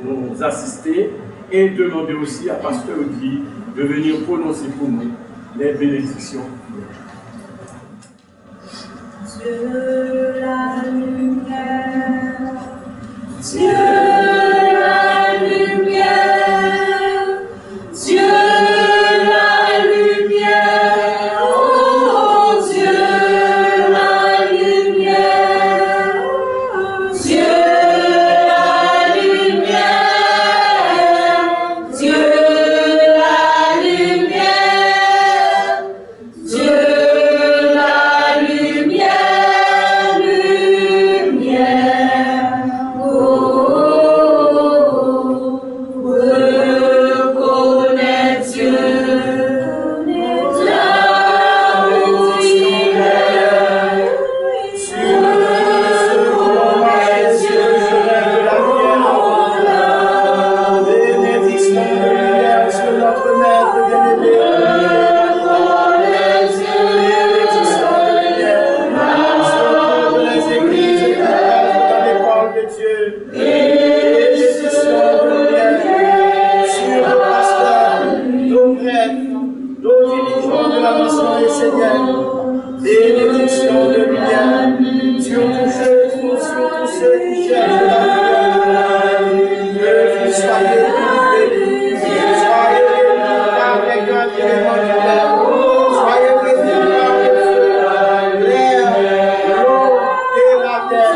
nous assister et demander aussi à Pasteur Guy de venir prononcer pour nous les bénédictions. Dieu la lumière, Dieu la lumière, Dieu la lumière, oh Dieu la lumière, Dieu la lumière, Dieu la lumière, Dieu la lumière, lumière, oh, reconnais Dieu, là où il est, reconnais Dieu, Bénédiction de lumière sur notre Maître bien-aimé. reconnais Dieu, Bénédiction de lumière sur les églises dans l'école de Dieu. Bénédiction de lumière sur nos pasteurs, nos prêtres, nos dirigeants de la mission des Seigneurs. Bénédiction de lumière sur tous ceux qui cherchent la lumière. Que vous soyez délivrés, soyez bénis par les grands éléments du verbe, soyez bénis par le feu, l'air, l'eau et la terre.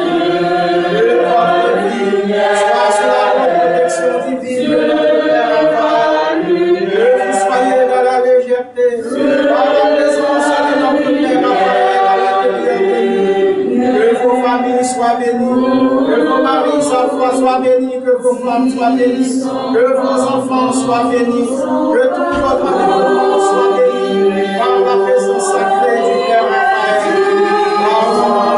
Que votre vie soit sous la protection divine de notre Père Raphaël. Que vous soyez dans la légèreté, dans la présence de notre Père Raphaël à l'intérieur de nous. Que vos familles soient bénies, que vos maris soient bénis, que vos femmes soient bénies, que vos enfants soient bénis, que tout votre environnement soit béni par la présence sacrée du Père Raphaël. Amen.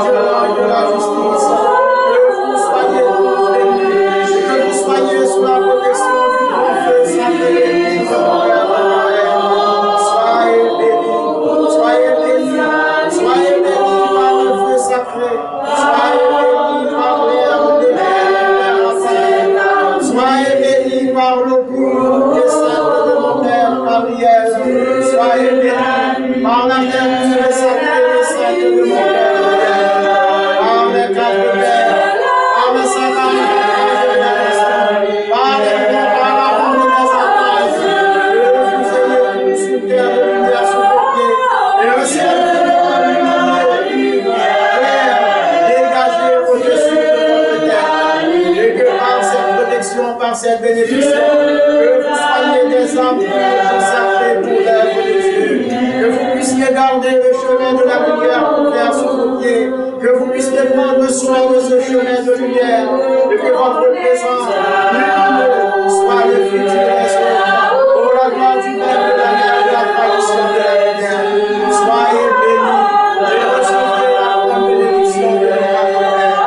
lumière ouverte sur vos pieds, que vous puissiez prendre soin de ce chemin de lumière, et que votre présence lumineuse soit le futur espoir. Pour la gloire du Père, de la Mère, de la tradition de la lumière, soyez bénis et recevez la grande bénédiction de notre Père.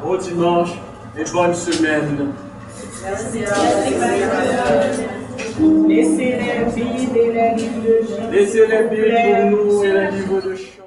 Bon dimanche et bonne semaine. Laissez les Bibles pour nous et les livres de chant.